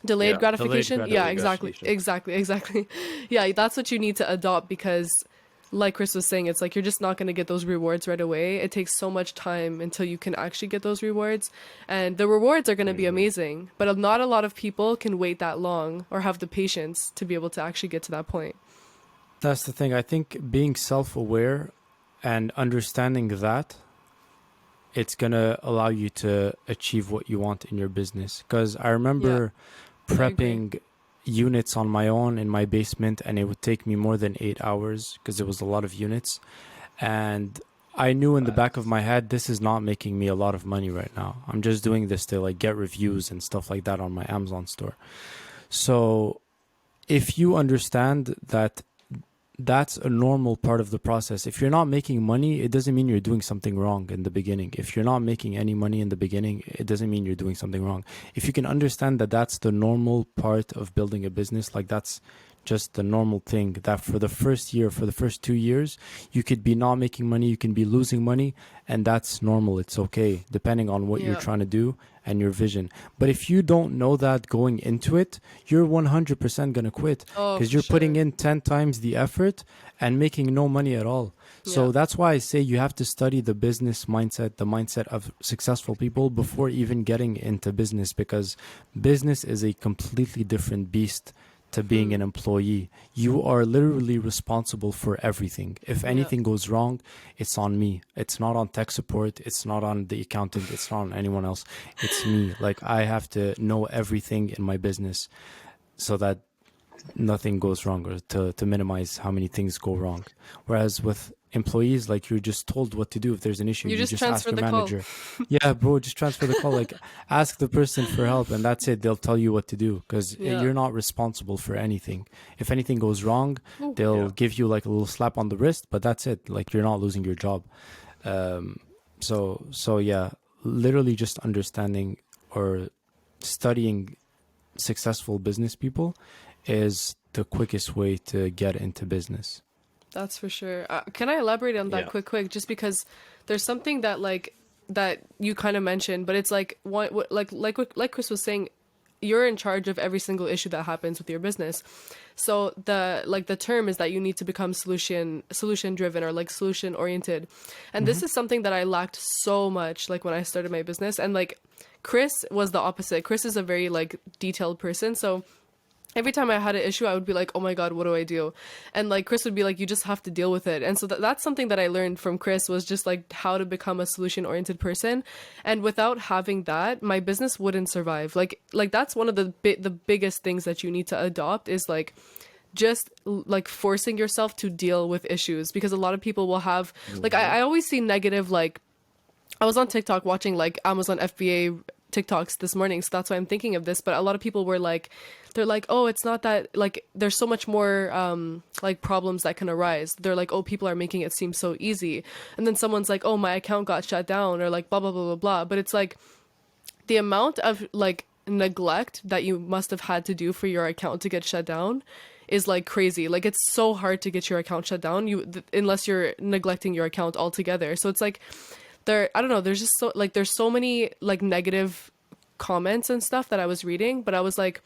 Delayed Yeah, gratification. Delayed Yeah, delayed exactly, gratification. exactly. Yeah, that's what you need to adopt, because like Chris was saying, it's like you're just not going to get those rewards right away. It takes so much time until you can actually get those rewards, and the rewards are going to be amazing, but not a lot of people can wait that long or have the patience to be able to actually get to that point. That's the thing. I think being self-aware and understanding that it's going to allow you to achieve what you want in your business. Because I Yeah, remember I agree. prepping units on my own in my basement, and it would take me more than 8 hours because there was a lot of units. And I knew in the back of Facts. my head, this is not making me a lot of money right now. I'm just doing this to like get reviews and stuff like that on my Amazon store. So if you understand that that's a normal part of the process. If you're not making money, it doesn't mean you're doing something wrong in the beginning. If you're not making any money in the beginning, it doesn't mean you're doing something wrong. If you can understand that that's the normal part of building a business, like that's just the normal thing, that for the first year, for the first 2 years, you could be not making money, you can be losing money, and that's normal. It's okay, depending on what you're Yeah. trying to do and your vision. But if you don't know that going into it, you're 100% going to quit, Oh, because for you're putting sure. in 10 times the effort and making no money at all. Yeah. So that's why I say you have to study the business mindset, the mindset of successful people before even getting into business, because business is a completely different beast to being an employee. You are literally responsible for everything. If Yeah. anything goes wrong, it's on me. It's not on tech support. It's not on the accountant. It's not on anyone else. It's me. Like, I have to know everything in my business so that nothing goes wrong, or to minimize how many things go wrong. Whereas with employees, like, you're just told what to do. If there's an issue, You you just just ask transfer your the call. manager. Yeah, bro, just transfer the call. Like, ask the person for help, and that's it. They'll tell you what to do, because Yeah. you're not responsible for anything. If anything goes wrong, they'll Yeah. give you like a little slap on the wrist, but that's it. Like, you're not losing your job. Um, so yeah, literally just understanding or studying successful business people is the quickest way to get into business. That's for sure. Can I elaborate on that Yeah. quick? Just because there's something that like that you kind of mentioned, but it's like like Chris was saying, you're in charge of every single issue that happens with your business. So the term is that you need to become solution driven, or like solution oriented. And this is something that I lacked so much, like when I started my business. And like Chris was the opposite. Chris is a very like detailed person. So every time I had an issue, I would be like, oh my God, what do I do? And like Chris would be like, you just have to deal with it. And so that's something that I learned from Chris, was just like how to become a solution oriented person. And without having that, my business wouldn't survive. Like that's one of the biggest things that you need to adopt, is like just like forcing yourself to deal with issues, because a lot of people will have like, I always see negative, like I was on TikTok watching like Amazon FBA TikToks this morning, so that's why I'm thinking of this. But a lot of people were like, they're like, oh, it's not that, like there's so much more like problems that can arise. They're like, oh, people are making it seem so easy. And then someone's like, oh, my account got shut down, or like blah blah blah blah blah. But it's like the amount of like neglect that you must have had to do for your account to get shut down is like crazy. Like it's so hard to get your account shut down, unless you're neglecting your account altogether. So it's like I don't know, there's just so like there's so many like negative comments and stuff that I was reading, but I was like,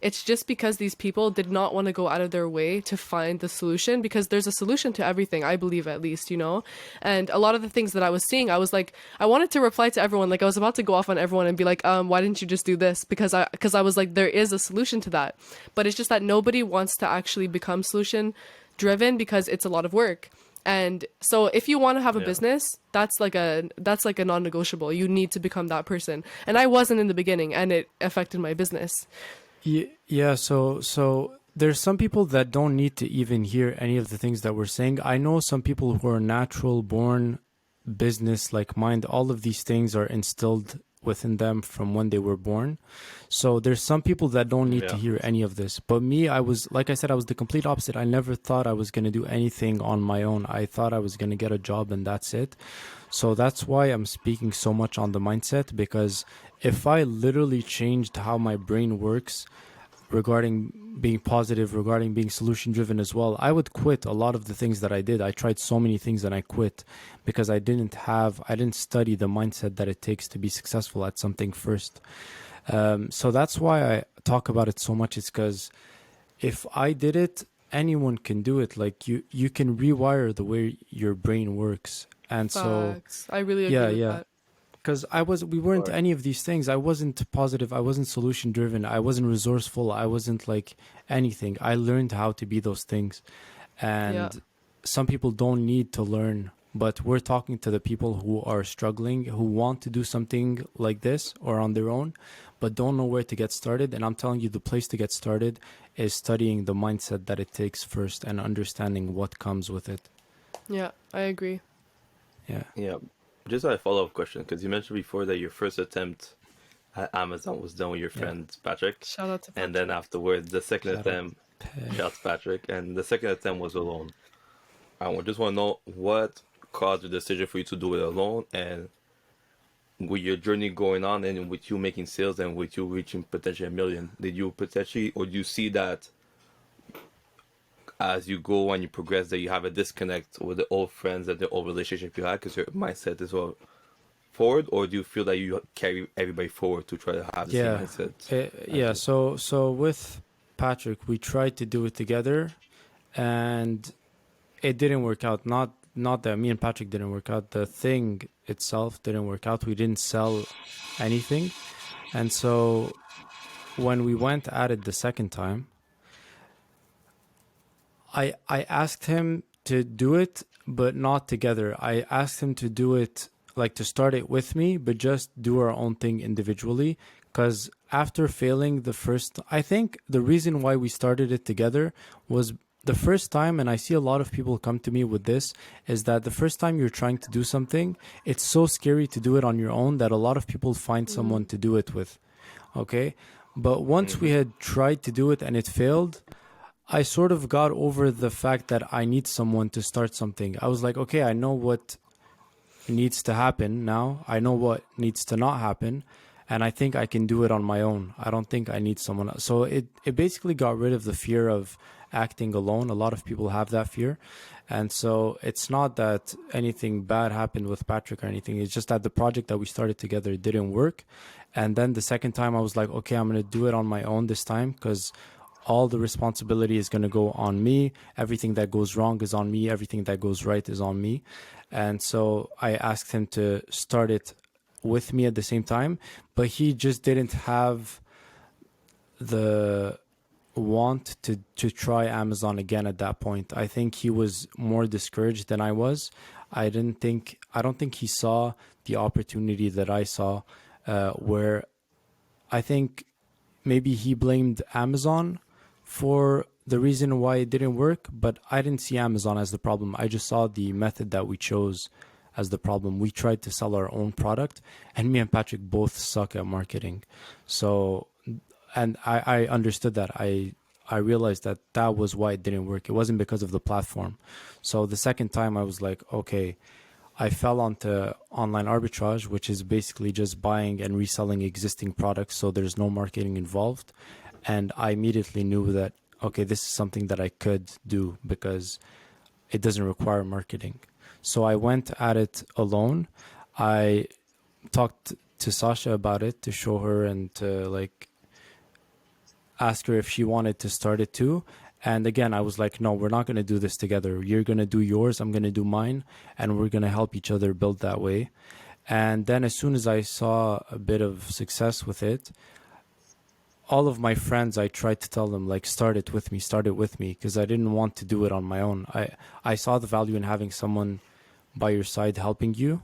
it's just because these people did not want to go out of their way to find the solution, because there's a solution to everything, I believe, at least, you know. And a lot of the things that I was seeing, I was like, I wanted to reply to everyone, like I was about to go off on everyone and be like, why didn't you just do this? Because I was like, there is a solution to that, but it's just that nobody wants to actually become solution driven, because it's a lot of work. And so if you want to have a business, that's like a non-negotiable. You need to become that person. And I wasn't in the beginning, and it affected my business. Yeah. So there's some people that don't need to even hear any of the things that we're saying. I know some people who are natural born business, like mind. All of these things are instilled within them from when they were born. So there's some people that don't need to hear any of this. But me, I was, like I said, I was the complete opposite. I never thought I was going to do anything on my own. I thought I was going to get a job and that's it. So that's why I'm speaking so much on the mindset, because if I literally changed how my brain works regarding being positive, regarding being solution driven as well, I would quit a lot of the things that I did. I tried so many things and I quit because I didn't study the mindset that it takes to be successful at something first. So that's why I talk about it so much. It's because if I did it, anyone can do it. Like you can rewire the way your brain works. And Facts. I really agree with that. Because we weren't any of these things. I wasn't positive. I wasn't solution driven. I wasn't resourceful. I wasn't like anything. I learned how to be those things. And some people don't need to learn, but we're talking to the people who are struggling, who want to do something like this or on their own, but don't know where to get started. And I'm telling you, the place to get started is studying the mindset that it takes first and understanding what comes with it. Yeah, I agree. Yeah. Just a follow-up question, because you mentioned before that your first attempt at Amazon was done with your friend Patrick. Shout out to Patrick. And then afterwards, the second attempt, shout out to Patrick, and the second attempt was alone. I just want to know what caused the decision for you to do it alone, and with your journey going on, and with you making sales, and with you reaching potentially 1 million, did you potentially, or do you see that as you go and you progress, that you have a disconnect with the old friends and the old relationship you had because your mindset is all forward, or do you feel that you carry everybody forward to try to have the same mindset? So with Patrick, we tried to do it together, and it didn't work out. Not that me and Patrick didn't work out. The thing itself didn't work out. We didn't sell anything, and so when we went at it the second time, I asked him to do it, but not together. I asked him to do it, like to start it with me, but just do our own thing individually. Because after failing the first, I think the reason why we started it together was the first time, and I see a lot of people come to me with this, is that the first time you're trying to do something, it's so scary to do it on your own that a lot of people find someone to do it with. Okay? But once we had tried to do it and it failed, I sort of got over the fact that I need someone to start something. I was like, okay, I know what needs to happen now. I know what needs to not happen. and I think I can do it on my own. I don't think I need someone else. So it basically got rid of the fear of acting alone. A lot of people have that fear. And so it's not that anything bad happened with Patrick or anything. It's just that the project that we started together didn't work. And then the second time I was like, okay, I'm going to do it on my own this time, because all the responsibility is going to go on me. Everything that goes wrong is on me. Everything that goes right is on me. And so I asked him to start it with me at the same time, but he just didn't have the want to try Amazon again at that point. I think he was more discouraged than I was. I don't think he saw the opportunity that I saw, where I think maybe he blamed Amazon for the reason why it didn't work, but I didn't see Amazon as the problem. I just saw the method that we chose as the problem. We tried to sell our own product, and me and Patrick both suck at marketing. So, and I understood that. I realized that that was why it didn't work. It wasn't because of the platform. So the second time I was like, okay, I fell onto online arbitrage, which is basically just buying and reselling existing products. So there's no marketing involved. And I immediately knew that, okay, this is something that I could do because it doesn't require marketing. So I went at it alone. I talked to Sasha about it to show her and to like ask her if she wanted to start it too. And again, I was like, no, we're not going to do this together. You're going to do yours, I'm going to do mine, and we're going to help each other build that way. And then as soon as I saw a bit of success with it, all of my friends, I tried to tell them, like, start it with me, because I didn't want to do it on my own. I saw the value in having someone by your side helping you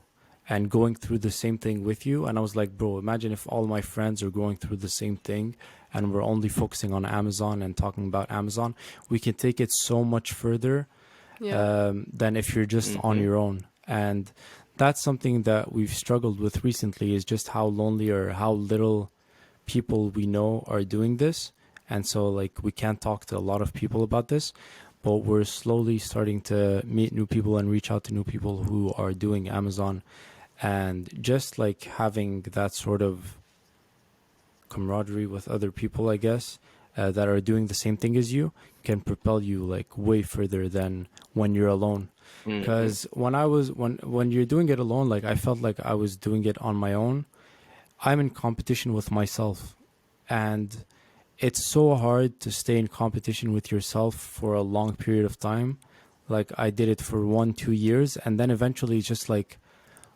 and going through the same thing with you. And I was like, bro, imagine if all my friends are going through the same thing and we're only focusing on Amazon and talking about Amazon. We can take it so much further than if you're just on your own. And that's something that we've struggled with recently, is just how lonely or how little people we know are doing this. And so like we can't talk to a lot of people about this, but we're slowly starting to meet new people and reach out to new people who are doing Amazon. And just like having that sort of camaraderie with other people, I guess, that are doing the same thing as you, can propel you like way further than when you're alone. Because when you're doing it alone, like I felt like I was doing it on my own. I'm in competition with myself, and it's so hard to stay in competition with yourself for a long period of time. Like I did it for 1-2 years, and then eventually it's just like,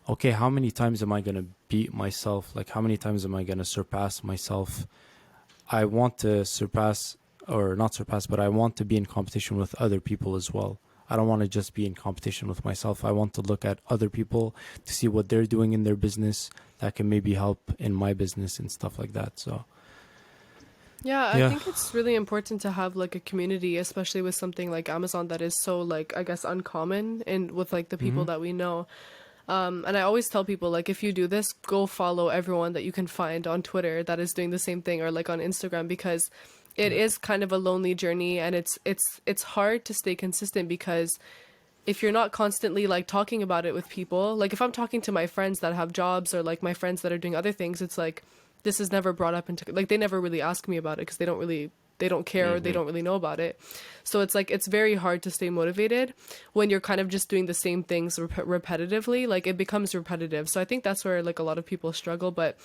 okay, how many times am I going to beat myself? Like how many times am I going to surpass myself? I want to surpass, or not surpass, but I want to be in competition with other people as well. I don't want to just be in competition with myself. I want to look at other people to see what they're doing in their business that can maybe help in my business and stuff like that. So yeah, I think it's really important to have like a community, especially with something like Amazon that is so like, I guess, uncommon and with like the people that we know. And I always tell people, like, if you do this, go follow everyone that you can find on Twitter that is doing the same thing, or like on Instagram, because it is kind of a lonely journey, and it's hard to stay consistent, because if you're not constantly like talking about it with people, like if I'm talking to my friends that have jobs or like my friends that are doing other things, it's like this is never brought up into, like, they never really ask me about it because they don't care or they don't really know about it. So it's like it's very hard to stay motivated when you're kind of just doing the same things repetitively. Like it becomes repetitive. So I think that's where like a lot of people struggle, but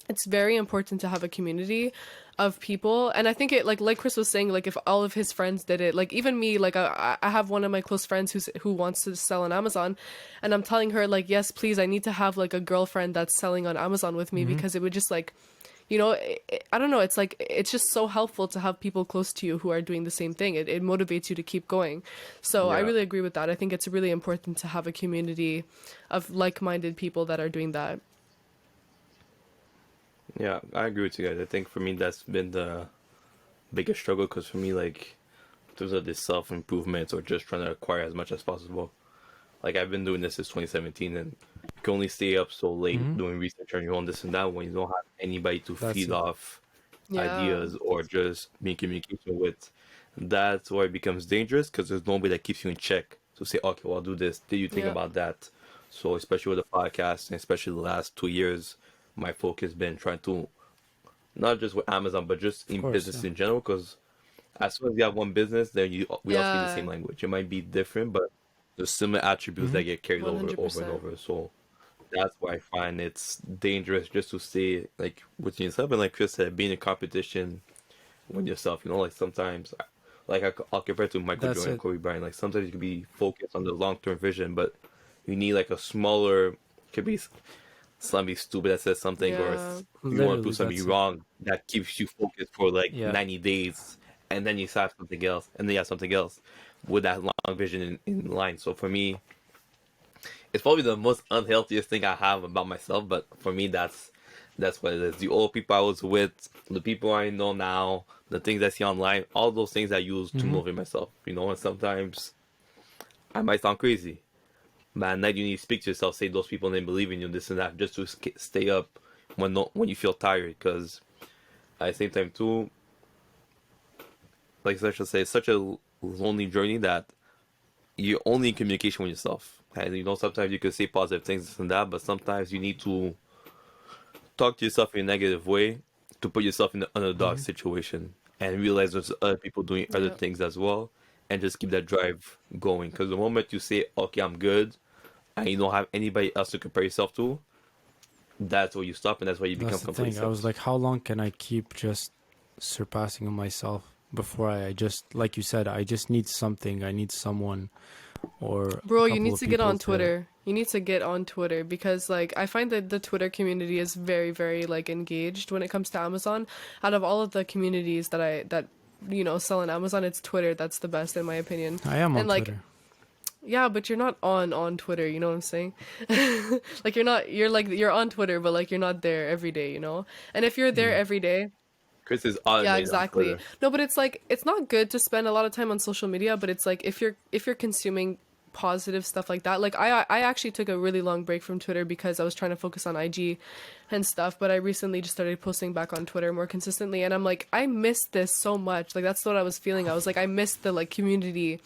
it's very important to have a community of people. And I think it, like Chris was saying, like if all of his friends did it, like even me, like I have one of my close friends who wants to sell on Amazon, and I'm telling her like, yes, please, I need to have like a girlfriend that's selling on Amazon with me, because it would just like, you know, I don't know, it's like it's just so helpful to have people close to you who are doing the same thing. It motivates you to keep going. So I really agree with that. I think it's really important to have a community of like-minded people that are doing that. Yeah, I agree with you guys. I think for me that's been the biggest struggle, because for me, like, in terms of this self-improvement or just trying to acquire as much as possible, like I've been doing this since 2017, and you can only stay up so late doing research on your own, this and that, when you don't have anybody to feed off Yeah. ideas or just be in communication with. That's where it becomes dangerous, because there's nobody that keeps you in check to say, okay, well, I'll do this. Did you think Yeah. about that? So especially with the podcast, and especially the last 2 years, my focus been trying to, not just with Amazon, but just Of in course, business yeah. in general. Because as soon as you have one business, then we all speak the Yeah, same language. It might be different, but there's similar attributes Hmm. that get carried over and 100%. over. So that's why I find it's dangerous just to stay like with yourself. And like Chris said, being in competition with yourself. Like sometimes, like I'll compare it to Michael That's Jordan, it. Kobe Bryant. Like sometimes you can be focused on the long term vision, but you need like a smaller. Could be something stupid that says something, or Yeah. you want to prove Literally, something that's it. wrong that keeps you focused for like Yeah. 90 days, and then you have something else, and then you have something else with that long vision in line. So for me, it's probably the most unhealthiest thing I have about myself, but for me, that's what it is. The old people I was with, the people I know now, the things I see online, all those things I use to Hmm. motivate myself. And sometimes I might sound crazy, but at night you need to speak to yourself, say those people didn't believe in you, this and that, just to stay up when you feel tired. Because at the same time too, like Sasha said, it's such a lonely journey that you're only in communication with yourself. And sometimes you can say positive things, this and that, but sometimes you need to talk to yourself in a negative way to put yourself in an underdog Hmm. situation and realize there's other people doing other Yeah. things as well, and just keep that drive going. Because the moment you say, okay, I'm good, and you don't have anybody else to compare yourself to, that's where you stop, and that's where you become That's the thing. I complacent. was like, how long can I keep just surpassing myself before I just, like you said, I just need something. I need someone or a Bro, you couple need of to get people on to. Twitter. You need to get on Twitter because like I find that the Twitter community is very, very like engaged when it comes to Amazon. Out of all of the communities that sell on Amazon, it's Twitter that's the best in my opinion. I am on And like Twitter. yeah, but you're not on Twitter, you know what I'm saying? Like you're on Twitter, but like you're not there every day, you know? And if you're there Yeah. every day, Chris is yeah, automated on exactly. Twitter. No, but it's like it's not good to spend a lot of time on social media, but it's like if you're consuming positive stuff like that. Like I actually took a really long break from Twitter because I was trying to focus on IG and stuff, but I recently just started posting back on Twitter more consistently and I'm like I miss this so much. Like that's what I was feeling. I was like I miss the like community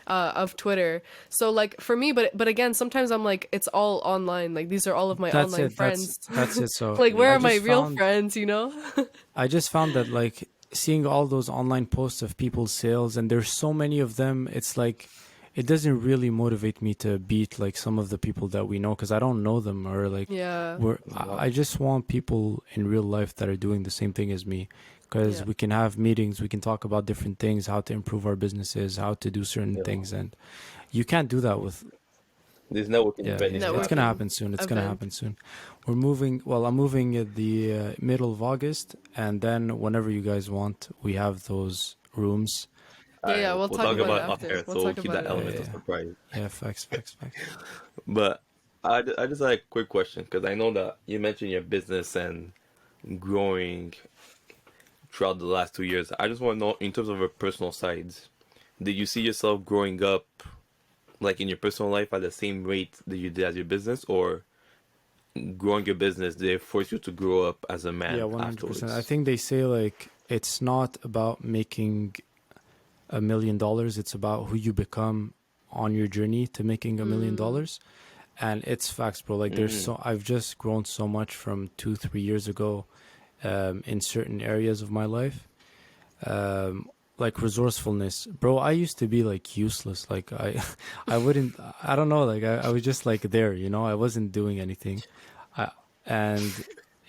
of Twitter. So like for me, but again, sometimes I'm like it's all online. Like these are all of my That's online it. friends. That's it. So Like where I are my just real found friends, you know? I just found that like seeing all those online posts of people's sales and there's so many of them, it's like it doesn't really motivate me to beat like some of the people that we know because I don't know them or like Yeah. I just want people in real life that are doing the same thing as me because Yeah. we can have meetings, we can talk about different things, how to improve our businesses, how to do certain Yeah. things, and you can't do that with. This networking Yeah, event yeah, needs to it's gonna happen. Networking happen soon. It's gonna event. happen soon. We're moving. Well, I'm moving at the middle of August, and then whenever you guys want, we have those rooms. Yeah, All right, yeah, we'll we'll talk talk about it about it off after. air, We'll so we'll talk keep about that it Yeah, element after. of yeah, surprise. yeah. Facts, facts, facts. But I just had a quick question because I know that you mentioned your business and growing throughout the last 2 years. I just want to know, in terms of your personal sides, did you see yourself growing up, like in your personal life, at the same rate that you did as your business, or growing your business, did it force you to grow up as a Yeah, man 100%. I afterwards? think they say like it's not about making $1 million. It's about who you become on your journey to making Mm, $1 million. And it's facts, bro. Like there's Mm, so I've just grown so much from 2, 3 years ago, in certain areas of my life. Like resourcefulness, bro. I used to be like useless. Like I wouldn't. I don't know. Like I was just like there. I wasn't doing anything. I, and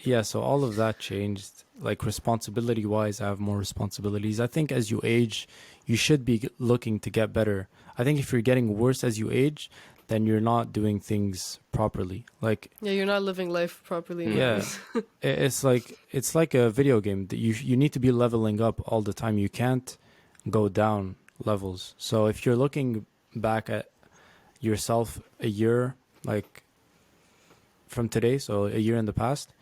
yeah, so all of that changed. Like responsibility wise, I have more responsibilities. I think as you age, you should be looking to get better. I think if you're getting worse as you age, then you're not doing things properly. Like yeah, you're not living life properly yeah, anyways. it's like a video game that you need to be leveling up all the time. You can't go down levels. So if you're looking back at yourself a year like from today, so a year in the past,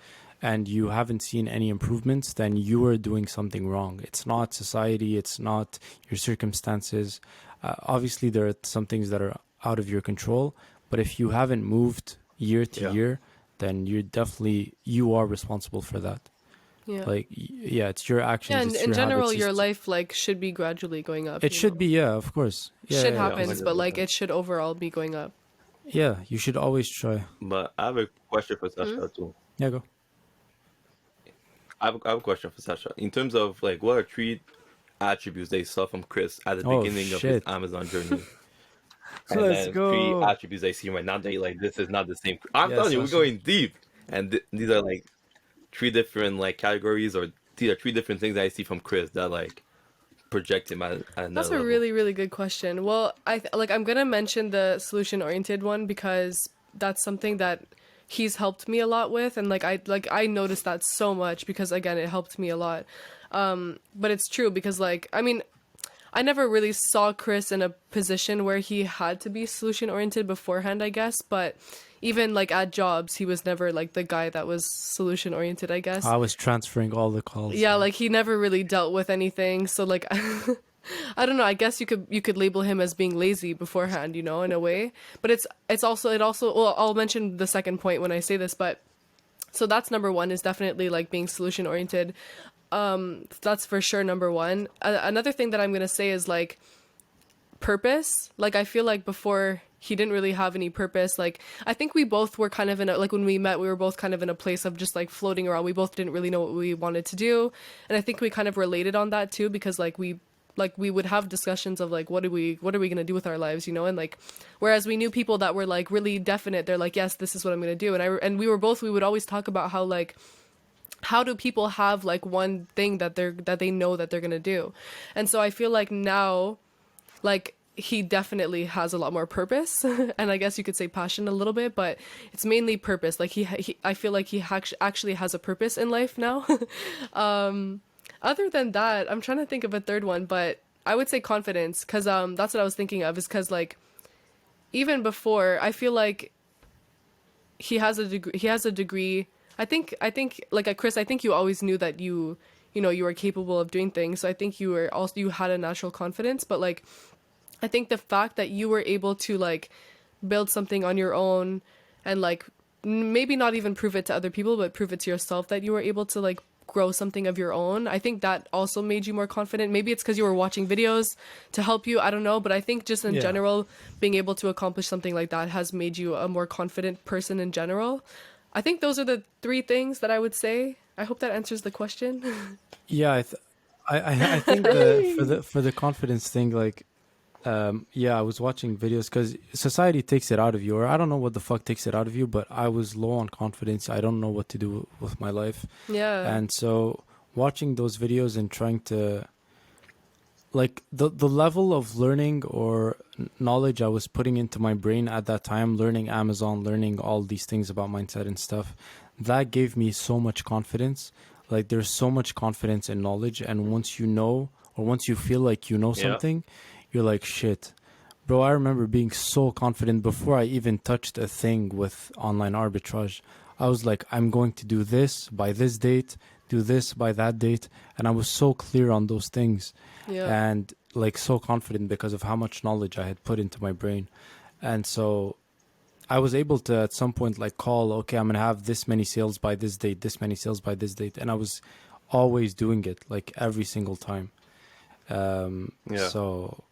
and you haven't seen any improvements, then you are doing something wrong. It's not society, it's not your circumstances. Obviously, there are some things that are out of your control, but if you haven't moved year to yeah. year, then you are responsible for that. Yeah. Like, yeah, it's your Yeah, actions, and it's in your general, habits. your life like should be gradually going up, It you should be, know. yeah, of course. Yeah, Shit yeah, Yeah, happens, like, but like 100%. it should overall be going up. yeah, you should always try. But I have a question for Hmm? Sasha too. Yeah, go. I have a question for Sasha. In terms of like, what are three attributes they saw from Chris at the Oh beginning of his shit. Amazon journey, and Let's then three go. attributes they see right now that you're like, this is not the same. I'm Yes, telling you, we're Sasha. going deep, and these are like three different like categories, or these are three different things that I see from Chris that like project him at That's another a level. really, really good question. Well, I'm gonna mention the solution oriented one because that's something that he's helped me a lot with, and I noticed that so much because again it helped me a lot. But it's true because I mean I never really saw Chris in a position where he had to be solution oriented beforehand, I guess, but even like at jobs, he was never like the guy that was solution oriented, I guess. I was transferring all the calls. Yeah, like he never really dealt with anything. So like I don't know, I guess you could label him as being lazy beforehand, you know, in a way. But it also well, I'll mention the second point when I say this, but so that's number one is definitely like being solution oriented. That's for sure number one. Another thing that I'm going to say is like purpose. Like I feel like before he didn't really have any purpose. Like I think we both were kind of in a, like when we met we were both kind of in a place of just like floating around. We both didn't really know what we wanted to do. And I think we kind of related on that too because we would have discussions of like what are we going to do with our lives, you know? And like whereas we knew people that were like really definite, they're like yes, this is what I'm going to do. And we would always talk about how like how do people have like one thing that they know that they're going to do. And so I feel like now like he definitely has a lot more purpose and I guess you could say passion a little bit, but it's mainly purpose. Like he I feel like he actually has a purpose in life now. Other than that, I'm trying to think of a third one, but I would say confidence because that's what I was thinking of is because like even before I feel like he has a degree. I think like Chris, I think you always knew that you were capable of doing things. So I think you had a natural confidence, but like I think the fact that you were able to like build something on your own and like maybe not even prove it to other people, but prove it to yourself that you were able to like grow something of your own. I think that also made you more confident. Maybe it's because you were watching videos to help you. I don't know. But I think just in Yeah. general, being able to accomplish something like that has made you a more confident person in general. I think those are the three things that I would say. I hope that answers the question. Yeah, I think the for the confidence thing, like, yeah, I was watching videos because society takes it out of you, or I don't know what the fuck takes it out of you, but I was low on confidence. I don't know what to do with my life, Yeah. and so watching those videos and trying to, like, the level of learning or knowledge I was putting into my brain at that time, learning Amazon, learning all these things about mindset and stuff, that gave me so much confidence. Like, there's so much confidence in knowledge, and once you know, or once you feel like you know Yeah. something, you're like, shit. Bro, I remember being so confident before I even touched a thing with online arbitrage. I was like, I'm going to do this by this date, do this by that date. And I was so clear on those things Yeah. and like so confident because of how much knowledge I had put into my brain. And so I was able to at some point like call, okay, I'm going to have this many sales by this date, this many sales by this date. And I was always doing it like every single time. Yeah. So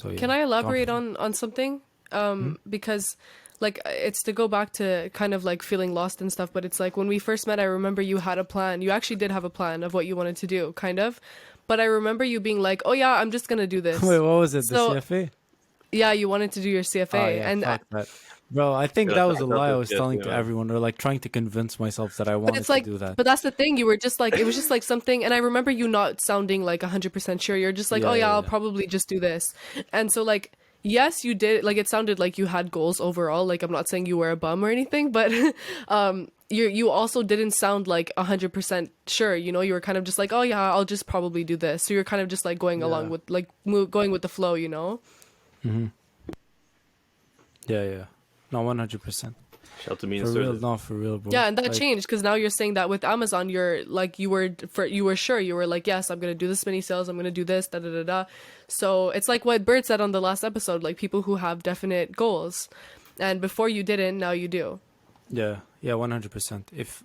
yeah. Can I elaborate Confident. on something? Hmm? Because like it's to go back to kind of like feeling lost and stuff, but it's like when we first met, I remember you had a plan. You actually did have a plan of what you wanted to do, kind of. But I remember you being like, "Oh yeah, I'm just gonna do Wait, this." what was it? The So CFA? yeah, you wanted to do your Oh CFA, yeah, and fuck that. Bro, I think that was I a felt lie I this was telling yesterday, to man. everyone, or like trying to convince myself that I but it's wanted to like, do that. but that's the thing. You were just like, it was just like something, and I remember you not sounding like 100% sure. You're just like, "Oh Yeah, yeah, yeah, I'll yeah. probably just do this," and so like. Yes, you did. Like it sounded like you had goals overall. Like I'm not saying you were a bum or anything, but you also didn't sound like 100% sure. You know, you were kind of just like, oh yeah, I'll just probably do this. So you're kind of just like going along Yeah. with like going with the flow. You know. Mm-hmm. Yeah, yeah. No, 100%. Shout out to me and For real, Sturdy. no, for real, Yeah, bro. and that Like, changed because now you're saying that with Amazon, you're like you were sure. You were like, yes, I'm gonna do this many sales. I'm gonna do this. Da da da da. So it's like what Bert said on the last episode, like people who have definite goals, and before you didn't, now you do. yeah, yeah, 100%. If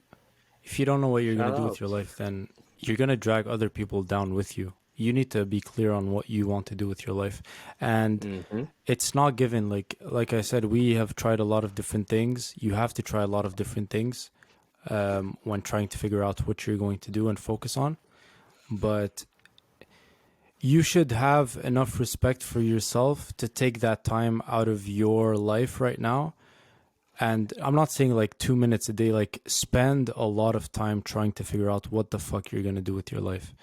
you don't know what you're Shout gonna do with out. your life, then you're gonna drag other people down with you. You need to be clear on what you want to do with your life, and Mm-hmm. it's not given. Like I said, we have tried a lot of different things. You have to try a lot of different things when trying to figure out what you're going to do and focus on. But you should have enough respect for yourself to take that time out of your life right now. And I'm not saying like 2 minutes a day, like spend a lot of time trying to figure out what the fuck you're going to do with your life.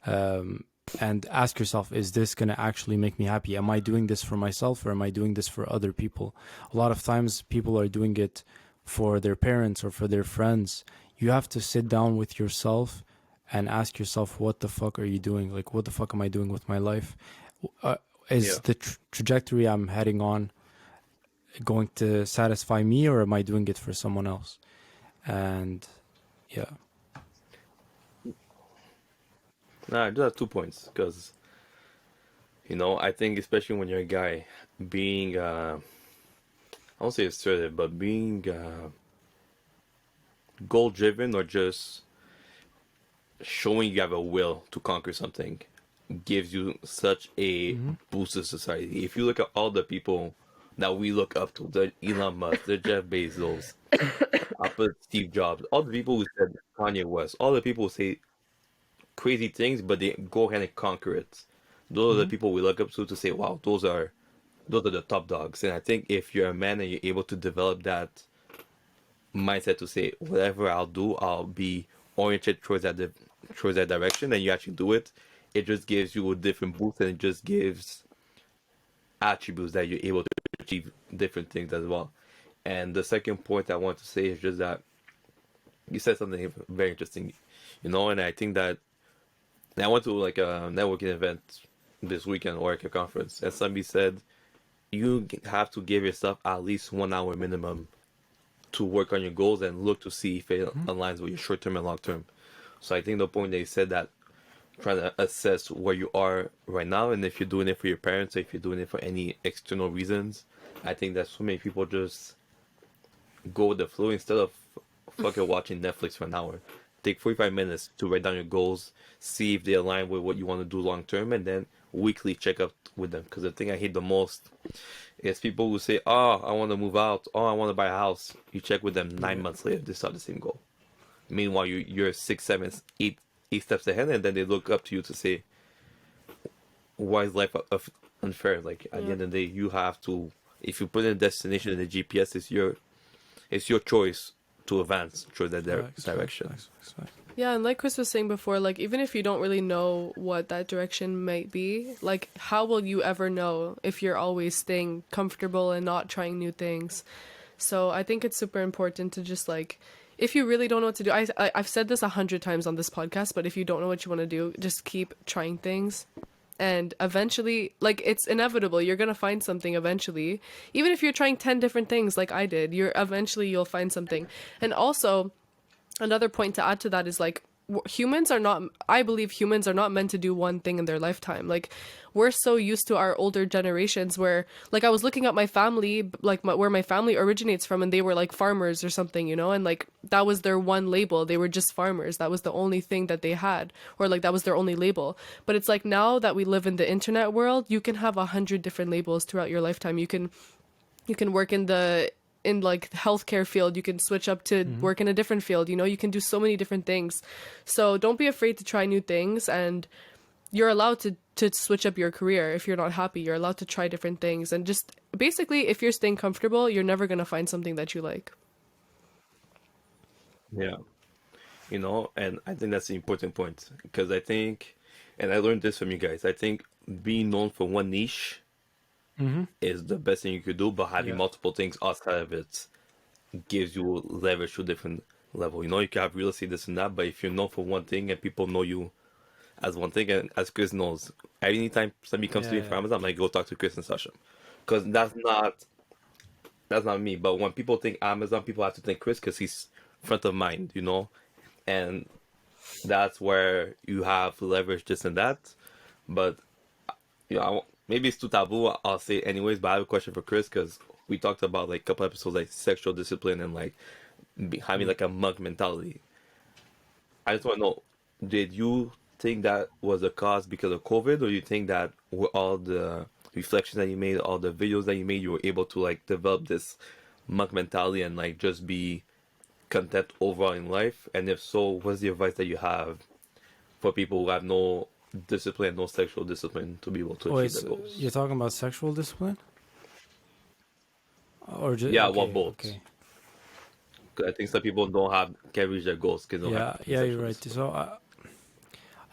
And ask yourself, is this going to actually make me happy? Am I doing this for myself or am I doing this for other people? A lot of times people are doing it for their parents or for their friends. You have to sit down with yourself and ask yourself, what the fuck are you doing? Like, what the fuck am I doing with my life? Is the trajectory I'm heading on going to satisfy me, or am I doing it for someone else? And yeah. Nah, I just have 2 points because, I think especially when you're a guy, being, I won't say assertive, but being goal driven or just showing you have a will to conquer something gives you such a boost to society. If you look at all the people that we look up to, the Elon Musk, the Jeff Bezos, I put Steve Jobs, all the people who said Kanye West, all the people who say crazy things, but they go ahead and conquer it. Those are the people we look up to say, wow, those are the top dogs. And I think if you're a man and you're able to develop that mindset to say, whatever I'll do, I'll be oriented towards that direction, and you actually do it, it just gives you a different boost, and it just gives attributes that you're able to achieve different things as well. And the second point I want to say is just that you said something very interesting, and I think that I went to like a networking event this weekend or like a conference, and somebody said you have to give yourself at least 1 hour minimum to work on your goals and look to see if it aligns with your short term and long term. So I think the point they said that trying to assess where you are right now, and if you're doing it for your parents or if you're doing it for any external reasons, I think that so many people just go with the flow instead of fucking watching Netflix for an hour. Take 45 minutes to write down your goals, see if they align with what you want to do long term, and then weekly check up with them. Because the thing I hate the most is people who say, "Oh, I want to move out. Oh, I want to buy a house." You check with them 9 months later, they start the same goal. Meanwhile, you're 6, 7, 8 steps ahead, and then they look up to you to say, "Why is life unfair?" Like at the end of the day, you have to. If you put in a destination in the GPS, it's your choice to advance through that direction. Yeah, and like Chris was saying before, like even if you don't really know what that direction might be, like how will you ever know if you're always staying comfortable and not trying new things? So I think it's super important to just like, if you really don't know what to do, I've said this 100 times on this podcast, but if you don't know what you want to do, just keep trying things. And eventually, like, it's inevitable. You're going to find something eventually. Even if you're trying 10 different things like I did, you'll find something. And also, another point to add to that is like, I believe humans are not meant to do one thing in their lifetime. Like, we're so used to our older generations where, like, I was looking at my family, like where my family originates from, and they were like farmers or something, and like that was their one label. They were just farmers. That was the only thing that they had, or like that was their only label. But it's like now that we live in the internet world, you can have 100 different labels throughout your lifetime. You can work in like the healthcare field, you can switch up to work in a different field, you can do so many different things. So don't be afraid to try new things, and you're allowed to switch up your career. If you're not happy, you're allowed to try different things, and just basically, if you're staying comfortable, you're never going to find something that you like. Yeah, and I think that's the important point, because I think, and I learned this from you guys, I think being known for one niche is the best thing you could do, but having multiple things outside of it gives you leverage to a different level. You can have real estate, this and that, but if you're known for one thing and people know you as one thing, and as Chris knows, anytime somebody comes to me for Amazon, I'm like, go talk to Chris and Sasha, because that's not me. But when people think Amazon, people have to think Chris because he's front of mind, and that's where you have leverage, this and that. But maybe it's too taboo. I'll say it anyways. But I have a question for Chris, because we talked about like a couple episodes like sexual discipline and like having like a monk mentality. I just want to know, did you think that was a cause because of COVID, or you think that with all the reflections that you made, all the videos that you made, you were able to like develop this monk mentality and like just be content overall in life? And if so, what's the advice that you have for people who have no discipline, no sexual discipline to be able to Wait, achieve their so goals? you're talking about sexual discipline? Or just, Yeah, well, okay, both. okay. 'Cause I think some people can't reach their goals because they don't have Yeah, yeah, you're sexual right. discipline. So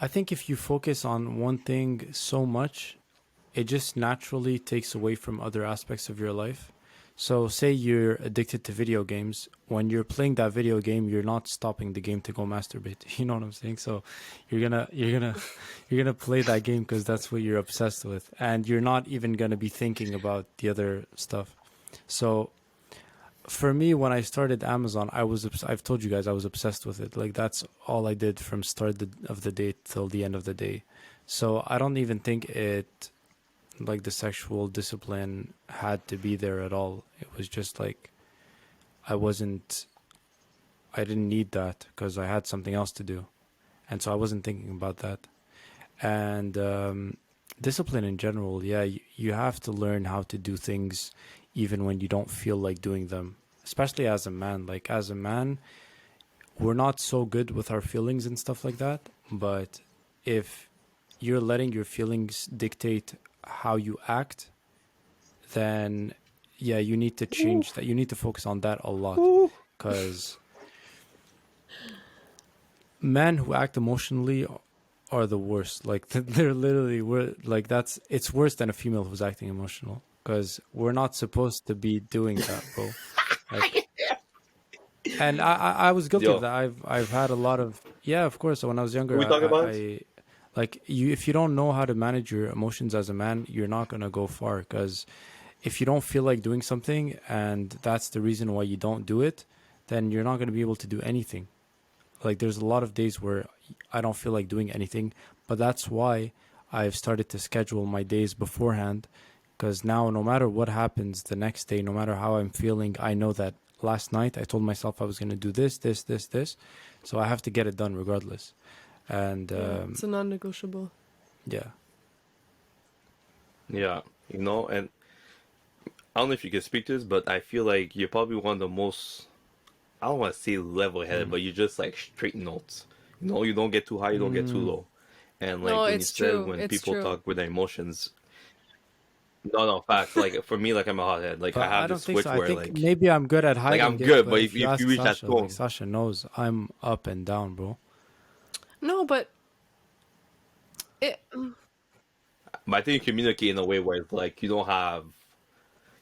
I think if you focus on one thing so much, it just naturally takes away from other aspects of your life. So say you're addicted to video games. When you're playing that video game, you're not stopping the game to go masturbate. You know what I'm saying? So you're gonna you're gonna play that game because that's what you're obsessed with, and you're not even gonna be thinking about the other stuff. So for me, when I started Amazon, I've told you guys I was obsessed with it. Like that's all I did from of the day till the end of the day. So I don't even think it like the sexual discipline had to be there at all. It was just like I wasn't I didn't need that because I had something else to do. And so I wasn't thinking about that. And discipline in general, yeah, you have to learn how to do things even when you don't feel like doing them. Especially as a man. Like as a man, we're not so good with our feelings and stuff like that. But if you're letting your feelings dictate how you act, then yeah, you need to change that. You need to focus on that a lot because men who act emotionally are the worst. Like they're literally like it's worse than a female who's acting emotional because we're not supposed to be doing that, bro. Like, and I was guilty of Yo, that. I've had a lot of, yeah, of course. When I was can younger, we talk about it? I like you. If you don't know how to manage your emotions as a man, you're not gonna go far because if you don't feel like doing something and that's the reason why you don't do it, then you're not going to be able to do anything. Like there's a lot of days where I don't feel like doing anything, but that's why I've started to schedule my days beforehand because now no matter what happens the next day, no matter how I'm feeling, I know that last night I told myself I was going to do this. So I have to get it done regardless. And Yeah, it's a non-negotiable. yeah. Yeah, and I don't know if you can speak to this, but I feel like you're probably one of the most, I don't want to say level-headed, Mm. but you just like straight notes. You don't get too high, you don't get too Mm. low. And No, like when you it's said true. when It's people true. talk with their emotions, no, no, facts. Like for me, like I'm a hothead. Like I But I have this don't think switch so. I where think maybe I'm good at like hiding I'm it, good, but but if you if you ask reach that Sasha, like tone, Sasha knows I'm up and down, bro. No, but it. but I think you communicate in a way where it's like you don't have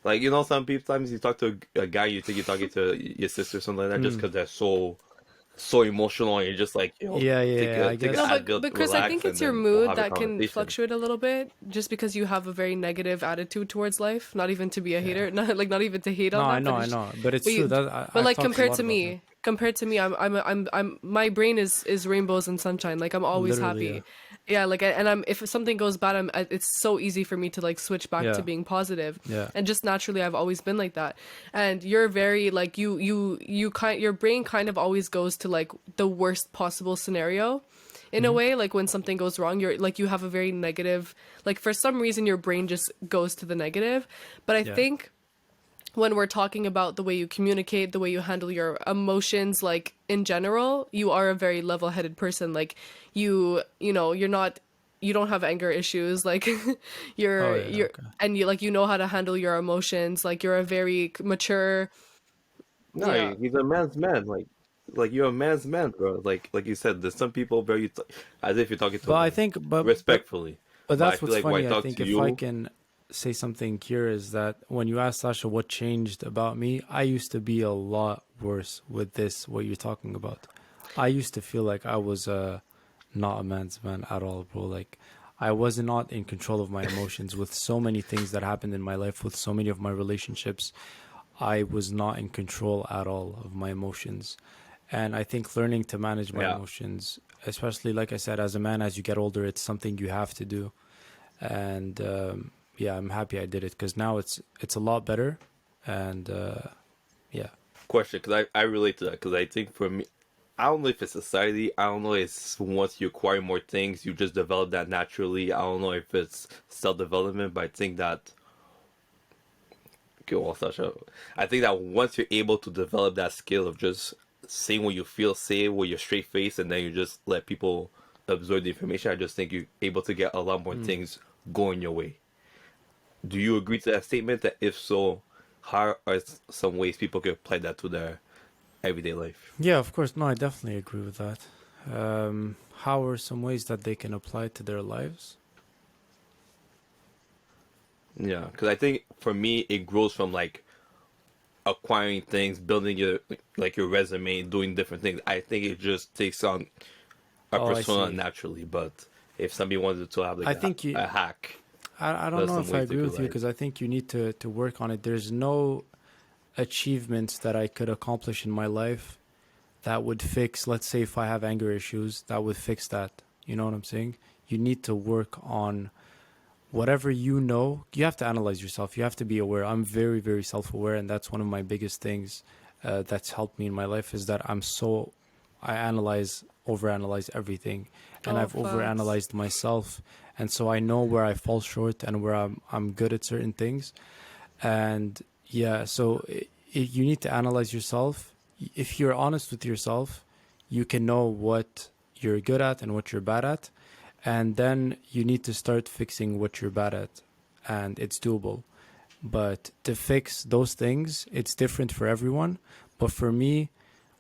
like some people sometimes you talk to a guy you think you're talking to your sister or something like that just Hmm. because they're so emotional and you're just like Yeah, yeah, I take a No, guess. Advil, but Chris, I relax, think and it's your then we'll mood have a that can conversation. fluctuate a little bit just because you have a very negative attitude towards life. Not even to be a Yeah. hater, not even to hate No, on that, but I it's, know, but it's but true you, that but I've like talked a lot about that. compared to me, I'm my brain is rainbows and sunshine. Like I'm always Literally, yeah, happy. Yeah, like and I'm if something goes bad, it's so easy for me to like switch back to yeah, being positive. yeah. And just naturally I've always been like that. And you're very like your brain kind of always goes to like the worst possible scenario in a Hmm. way. Like when something goes wrong, you're like you have a very negative, like for some reason your brain just goes to the negative. But I Yeah. think when we're talking about the way you communicate, the way you handle your emotions, like in general, you are a very level-headed person. Like you're not, you don't have anger issues. Like Oh yeah, you're okay. and you like you know how to handle your emotions. Like you're a very mature. No, Yeah. he's a man's man. Like you're a man's man, bro. Like you said, there's some people, bro. As if you're talking to But I them think, respectfully. but But I that's feel what's like when I funny. I talk think to if I you, can say something here is that when you ask Sasha what changed about me, I used to be a lot worse with this. What you're talking about, I used to feel like I was not a man's man at all, bro. Like I was not in control of my emotions with so many things that happened in my life, with so many of my relationships. I was not in control at all of my emotions. And I think learning to manage my yeah, emotions, especially like I said, as a man, as you get older, it's something you have to do. And yeah, I'm happy I did it because now it's a lot better. And yeah, question because I relate to that because I think for me, I don't know if it's society. I don't know if it's once you acquire more things, you just develop that naturally. I don't know if it's self development, but I think that okay, well, Sasha, I think that once you're able to develop that skill of just saying what you feel, say with your straight face, and then you just let people absorb the information. I just think you're able to get a lot more things going your way. Do you agree to that statement? That if so, how are some ways people can apply that to their everyday life? Yeah, of course. No, I definitely agree with that. How are some ways that they can apply to their lives? Yeah, because I think for me, it grows from like acquiring things, building your like your resume, doing different things. I think it just takes on a Oh, I persona see. naturally. But if somebody wanted to have like I think you. a hack, I don't there's know some if I ways they agree could with you, like. because I think you need to work on it. There's no achievements that I could accomplish in my life that would fix, let's say, if I have anger issues, that would fix that. You know what I'm saying? You need to work on whatever you know. You have to analyze yourself. You have to be aware. I'm very, very self aware. And that's one of my biggest things that's helped me in my life is that I analyze, overanalyze everything. And Oh, I've facts. overanalyzed myself. And so I know where I fall short and where I'm good at certain things. And yeah, so you need to analyze yourself. If you're honest with yourself, you can know what you're good at and what you're bad at. And then you need to start fixing what you're bad at. And it's doable. But to fix those things, it's different for everyone. But for me,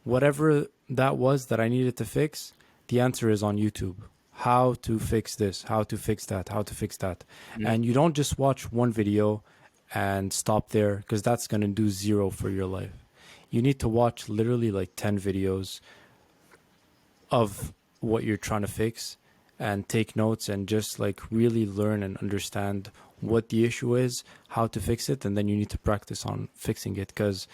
whatever that was that I needed to fix, the answer is on YouTube. How to fix this, how to fix that, how to fix that. Mhm. And you don't just watch one video and stop there, because that's going to do zero for your life. You need to watch literally like 10 videos of what you're trying to fix and take notes and just like really learn and understand what the issue is, how to fix it, and then you need to practice on fixing it. Because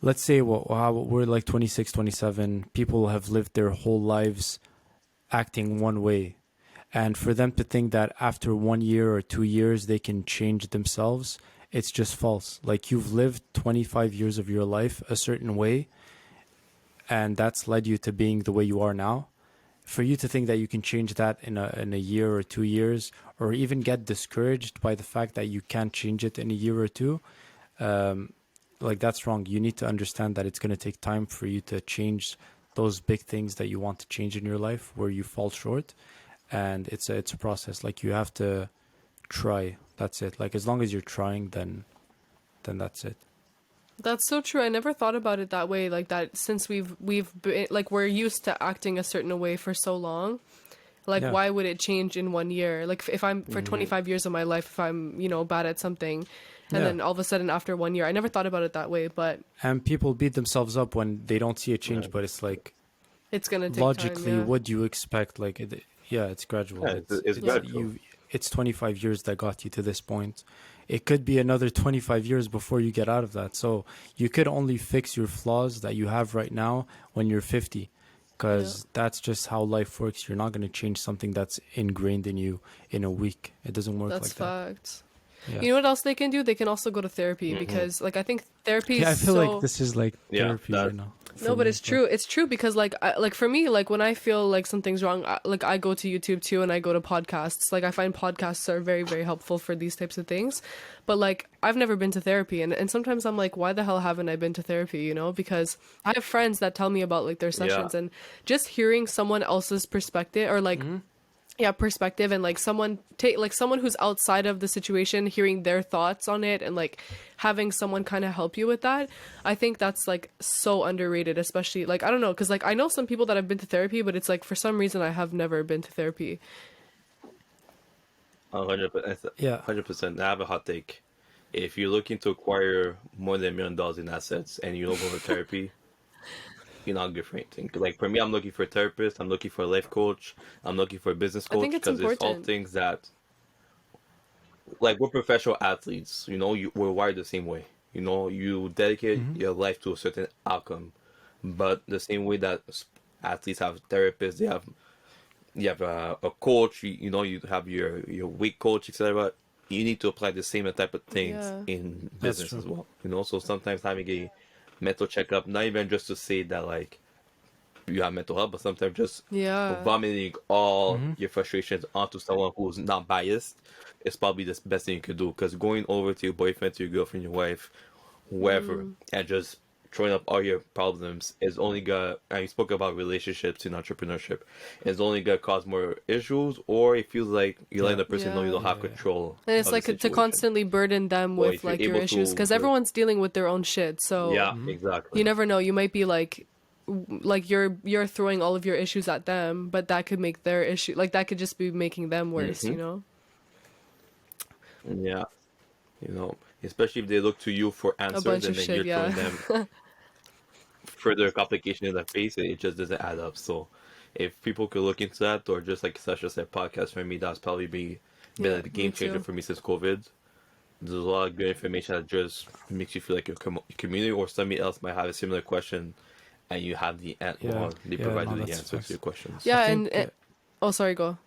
let's say we're like 26, 27, people have lived their whole lives acting one way. And for them to think that after 1 year or 2 years they can change themselves, it's just false. Like, you've lived 25 years of your life a certain way, and that's led you to being the way you are now. For you to think that you can change that in a year or 2 years, or even get discouraged by the fact that you can't change it in a year or two, like, that's wrong. You need to understand that it's going to take time for you to change those big things that you want to change in your life where you fall short. And it's a process. Like, you have to try. That's it. Like, as long as you're trying, then that's it. That's so true. I never thought about it that way, like that, since we've been like we're used to acting a certain way for so long. Like, Yeah. why would it change in 1 year? Like, if I'm for Mhm. 25 years of my life, if I'm, bad at something, and Yeah. then all of a sudden after 1 year, I never thought about it that way, but And people beat themselves up when they don't see a Yeah. change, but it's like, it's gonna take time, logically, yeah. what do you expect? Like, yeah, it's Yeah, gradual. it's Yeah. gradual. It's 25 years that got you to this point. It could be another 25 years before you get out of that. So you could only fix your flaws that you have right now when you're 50, Yeah. because that's just how life works. You're not going to change something that's ingrained in you in a week. It doesn't work That's like that. facts. Yeah. You know what else they can do? They can also go to therapy, Hmm. because like I think therapy is Yeah, I feel like so. this is like Yeah, therapy that right now for No, but me. it's true. It's true because like for me, like when I feel like something's wrong, like I go to YouTube too, and I go to podcasts. Like I find podcasts are very, very helpful for these types of things. But like I've never been to therapy, and sometimes I'm like, why the hell haven't I been to therapy? Because I have friends that tell me about like their yeah. sessions, and just hearing someone else's perspective, or like, Hmm. yeah, perspective, and like someone who's outside of the situation, hearing their thoughts on it, and like having someone kind of help you with that. I think that's like so underrated, especially like I don't know, because like I know some people that have been to therapy, but it's like for some reason I have never been to therapy. 100%. Yeah. 100%. I have a hot take. If you're looking to acquire more than $1 million in assets and you don't go for therapy, you're not good for anything. Like for me, I'm looking for a therapist. I'm looking for a life coach. I'm looking for a business I think coach it's because it's all important. things that, like, we're professional athletes. We're wired the same way. You dedicate Hmm. your life to a certain outcome, but the same way that athletes have therapists, you have a coach. You have your weight coach, etc. You need to apply the same type of things Yeah. in That's business true. as well. So sometimes having a mental checkup, not even just to say that like you have mental health, but sometimes just Yeah. vomiting all Hmm. your frustrations onto someone who's not biased is probably the best thing you could do. Because going over to your boyfriend, to your girlfriend, your wife, whoever, Mm. and just throwing up all your problems is only gonna, and you spoke about relationships in entrepreneurship, is only gonna cause more issues, or it feels like you're letting Yeah. the person know you Yeah. don't have Yeah. control And it's of the like to situation. constantly burden them So with if you're like your able issues, to, because everyone's dealing with their own shit. So yeah, you exactly. never know. You might be like you're throwing all of your issues at them, but that could make their issue like that could just be making them worse, Hmm. you know? Yeah, especially if they look to you for A answers bunch and of then shit, you're yeah. throwing them further complication in the face, it just doesn't add up. So if people could look into that, or just like Sasha said, podcast for me, that's probably been Yeah, a me game changer too. for me since COVID. There's a lot of good information that just makes you feel like your community or somebody else might have a similar question, and you have Yeah. they Yeah. provide No, you the that's answer to your facts. questions. I Yeah, think. and oh, sorry, go.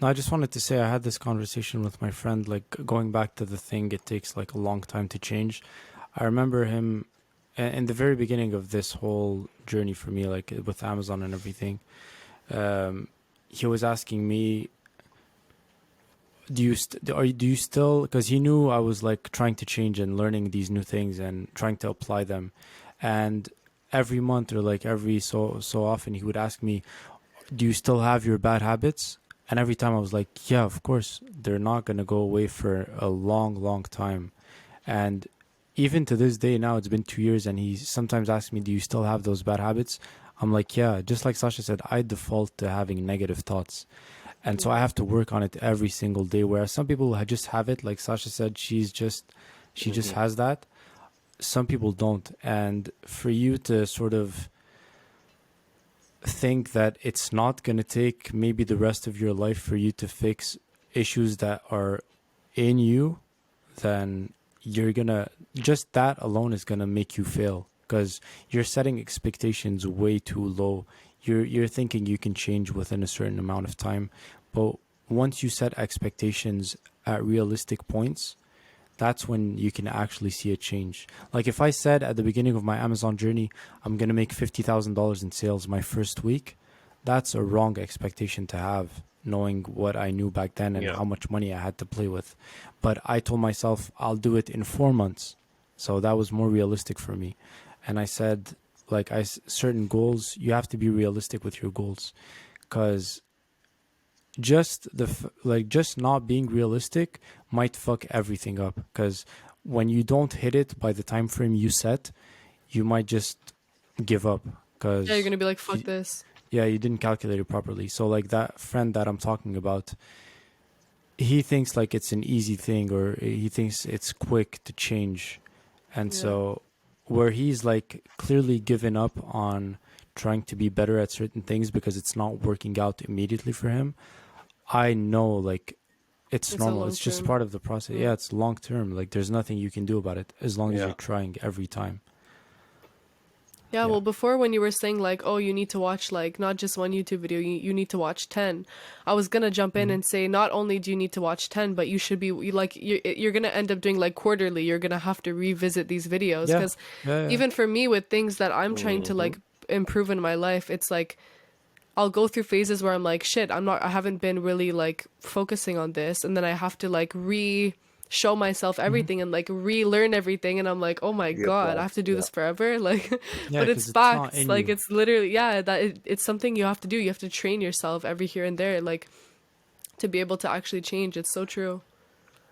No, I just wanted to say I had this conversation with my friend, like going back to the thing, it takes like a long time to change. I remember him in the very beginning of this whole journey for me, like with Amazon and everything. He was asking me, do you still, because he knew I was like trying to change and learning these new things and trying to apply them. And every month or like every so often he would ask me, do you still have your bad habits? And every time I was like, yeah, of course, they're not going to go away for a long, long time. And even to this day now, it's been 2 years, and he sometimes asks me, do you still have those bad habits? I'm like, yeah, just like Sasha said, I default to having negative thoughts. And so I Yeah. have to work on it every single day. Whereas some people just have it, like Sasha said, she just Hmm. has that. Some people don't. And for you to sort of think that it's not going to take maybe the rest of your life for you to fix issues that are in you, then you're going to, just that alone is going to make you fail because you're setting expectations way too low. You're thinking you can change within a certain amount of time, but once you set expectations at realistic points, that's when you can actually see a change. Like if I said at the beginning of my Amazon journey, I'm going to make $50,000 in sales my first week, that's a wrong expectation to have, knowing what I knew back then and Yeah. how much money I had to play with. But I told myself I'll do it in 4 months. So that was more realistic for me. And I said, like, certain goals, you have to be realistic with your goals because just not being realistic might fuck everything up because when you don't hit it by the time frame you set, you might just give up Yeah, you're because gonna be like, fuck this. yeah, you didn't calculate it properly. So like that friend that I'm talking about, he thinks like it's an easy thing or he thinks it's quick to change. And Yeah. so where he's like clearly given up on trying to be better at certain things because it's not working out immediately for him, I know like it's It's a normal. long It's just term. part of the process. Yeah, Yeah. it's long term. Like there's nothing you can do about it as long as you're Yeah. trying every time. Yeah, Yeah. well, before when you were saying like, oh, you need to watch like not just one YouTube video, you need to watch 10. I was gonna jump in Hmm. and say not only do you need to watch 10, but you should be like you're gonna end up doing like quarterly. You're gonna have to revisit these videos Yeah. because Yeah. Yeah. even for me with things that I'm trying to Hmm. like improve in my life, it's like I'll go through phases where I'm like, shit, I haven't been really like focusing on this. And then I have to like show myself Hmm. everything and like relearn everything. And I'm like, oh my Get God, I back. have to do Yeah. this forever. Like, Yeah, but it's because it's not facts. in Like, you. it's literally, yeah, it's something you have to do. You have to train yourself every here and there, like, to be able to actually change. It's so true.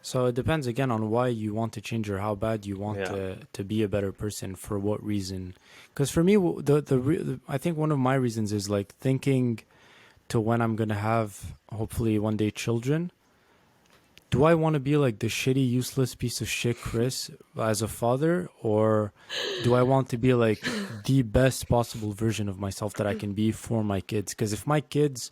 So it depends again on why you want to change or how bad you want Yeah. to be a better person for what reason. Because for me, I think one of my reasons is like thinking to when I'm gonna have hopefully one day children. Do I want to be like the shitty, useless piece of shit Chris as a father, or do I want to be like the best possible version of myself that I can be for my kids? Because if my kids,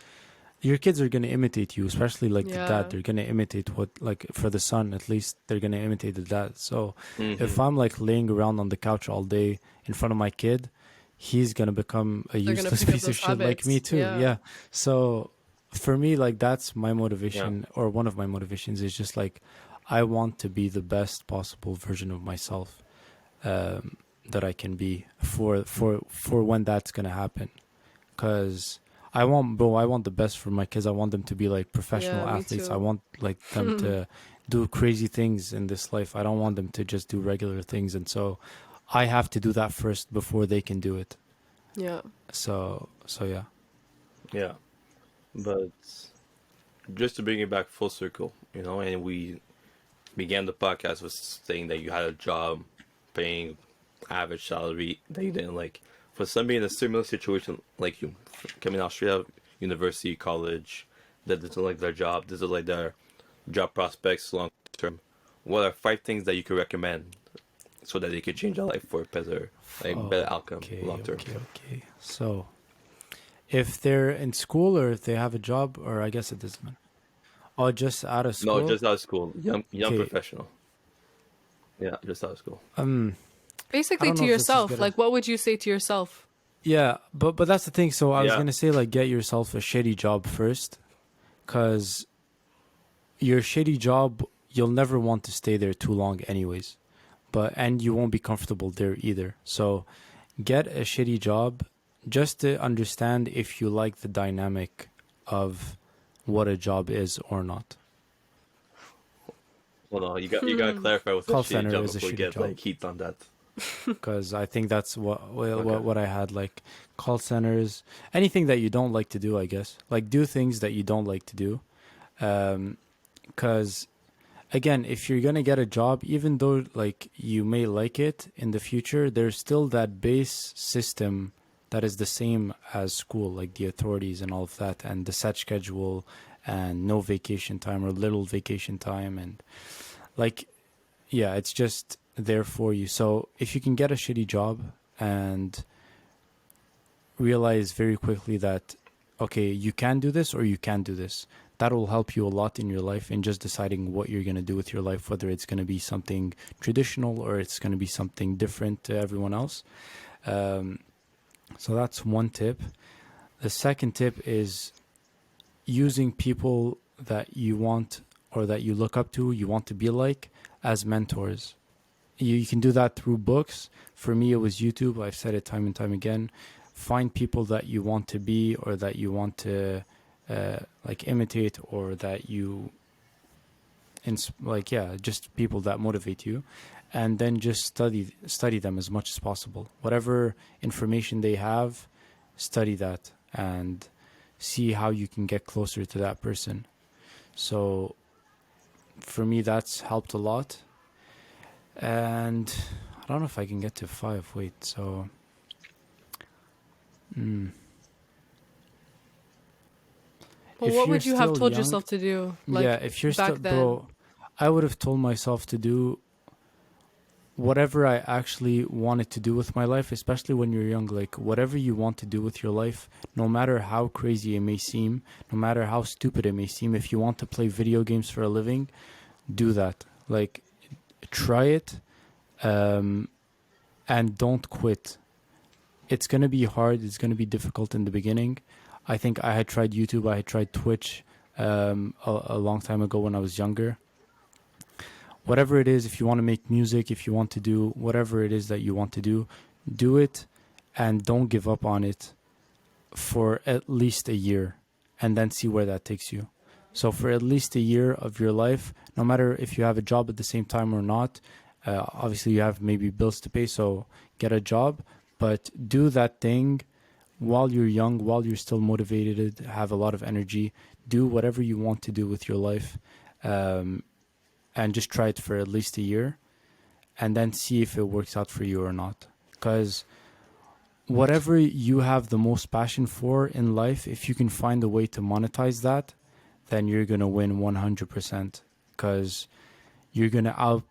your kids are going to imitate you, especially like the dad. Yeah. They're going to imitate what, like for the son, at least they're going to imitate the dad. So if Hmm. I'm like laying around on the couch all day in front of my kid, he's going to become a They're going to useless pick up piece of those shit like me habits. too. Yeah. Yeah. So for me, like that's my Yeah. motivation, or one of my motivations is just like, I want to be the best possible version of myself that I can be for when that's going to happen. Because I want the best for my kids. I want them to be like Yeah, professional me athletes. I too. want like them to do crazy things in this life. I don't want them to just do regular things. And so I have to do that first before they can do it. Yeah. So yeah. Yeah, but just to bring it back full circle, and we began the podcast with saying that you had a job paying average salary that you didn't like. For somebody in a similar situation like you, coming out straight out of university, college, that doesn't like their job, doesn't like their job prospects long term, what are 5 things that you could recommend so that they could change their life for a better outcome long term? Okay. So, if they're in school or if they have a job, or I guess it doesn't matter. Oh, just out of No, school? just out of school, young Okay. professional. Yeah, just out of school. I Basically don't to know if this is yourself. good. Like, what would you say to yourself? Yeah, but that's the thing. So I was Yeah. gonna say, like, get yourself a shitty job first, because your shitty job, you'll never want to stay there too long anyways. And you won't be comfortable there either. So get a shitty job just to understand if you like the dynamic of what a job is or not. Well, no, you gotta clarify with the Call shitty center job is a before you shitty get job. like heat on that. Because I think that's Okay. what I had, like call centers, anything that you don't like to do, I guess. Like do things that you don't like to do. Because again, if you're gonna get a job, even though like you may like it in the future, there's still that base system that is the same as school, like the authorities and all of that, and the set schedule, and no vacation time or little vacation time, and like, yeah, it's just there for you. So if you can get a shitty job and realize very quickly that, okay, you can do this or you can do this, that will help you a lot in your life in just deciding what you're going to do with your life, whether it's going to be something traditional or it's going to be something different to everyone else. So that's one tip. The second tip is using people that you want or that you look up to, you want to be like, as mentors. You can do that through books. For me, it was YouTube. I've said it time and time again. Find people that you want to be or that you want to like imitate, or that you just people that motivate you, and then just study them as much as possible. Whatever information they have, study that and see how you can get closer to that person. So for me, that's helped a lot. And I don't know if I can get to 5. Wait, so Well, if what you're would you have still told young- yourself to do? Like, yeah, if you're back still, then? bro, I would have told myself to do whatever I actually wanted to do with my life, especially when you're young. Like, whatever you want to do with your life, no matter how crazy it may seem, no matter how stupid it may seem, if you want to play video games for a living, do that. Like, try it, and don't quit. It's going to be hard. It's going to be difficult in the beginning. I think I had tried YouTube. I had tried Twitch a long time ago when I was younger. Whatever it is, if you want to make music, if you want to do whatever it is that you want to do it, and don't give up on it for at least a year, and then see where that takes you. So for at least a year of your life, no matter if you have a job at the same time or not, obviously you have maybe bills to pay, so get a job, but do that thing while you're young, while you're still motivated, have a lot of energy. Do whatever you want to do with your life, and just try it for at least a year, and then see if it works out for you or not. Because whatever you have the most passion for in life, if you can find a way to monetize that, then you're going to win 100%. Because you're going to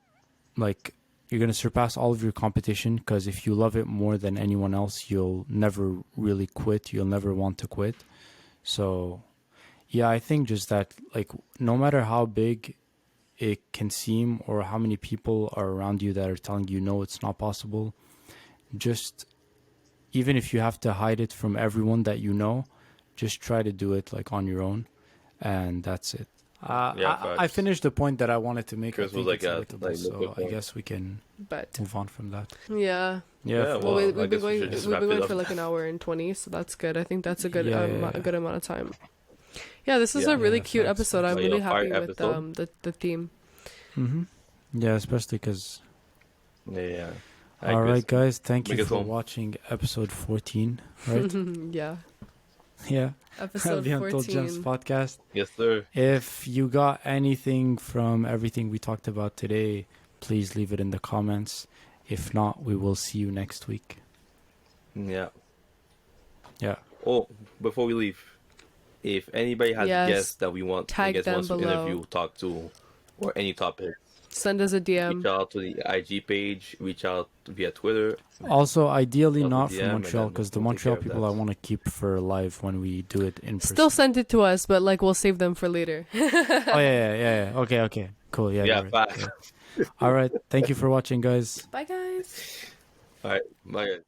you're going to surpass all of your competition, because if you love it more than anyone else, you'll never really quit. You'll never want to quit. So, yeah, I think just that, like, no matter how big it can seem or how many people are around you that are telling you, no, it's not possible, just, even if you have to hide it from everyone that you know, just try to do it, like, on your own, and that's it. I finished the point that I wanted to make. Chris I think was like, it's relatable, so I point. guess we can But move on from that. yeah. Yeah. Well, Well, I we've been guess we going should just we've wrap been it going up. for like an hour and 20, so that's good. I think that's a good Yeah, a good amount of time. Yeah, this is Yeah. a really Yeah, cute thanks. episode. I'm So, really fire happy with episode. the theme. Yeah, especially because Yeah. All right, guys. Thank Bring you us for home. watching episode 14. Right? Yeah. Yeah. Episode The Untold Gems 14. podcast. Yes, sir. If you got anything from everything we talked about today, please leave it in the comments. If not, we will see you next week. Yeah. Yeah. Oh, before we leave, if anybody has Yes. guests that we want, Tag guests them wants to below. interview, talk to, or any topic, Send us a reach DM. out to the IG page, reach out via Twitter. Also, ideally Also not DM, from and Montreal, then because the we'll take Montreal care of people that. I want to keep for live when we do it in person. Still send it to us, but like we'll save them for later. Oh, yeah. Okay. Cool. Yeah. Yeah, You're right. fast. Yeah. All right. Thank you for watching, guys. Bye, guys. All right, bye, guys.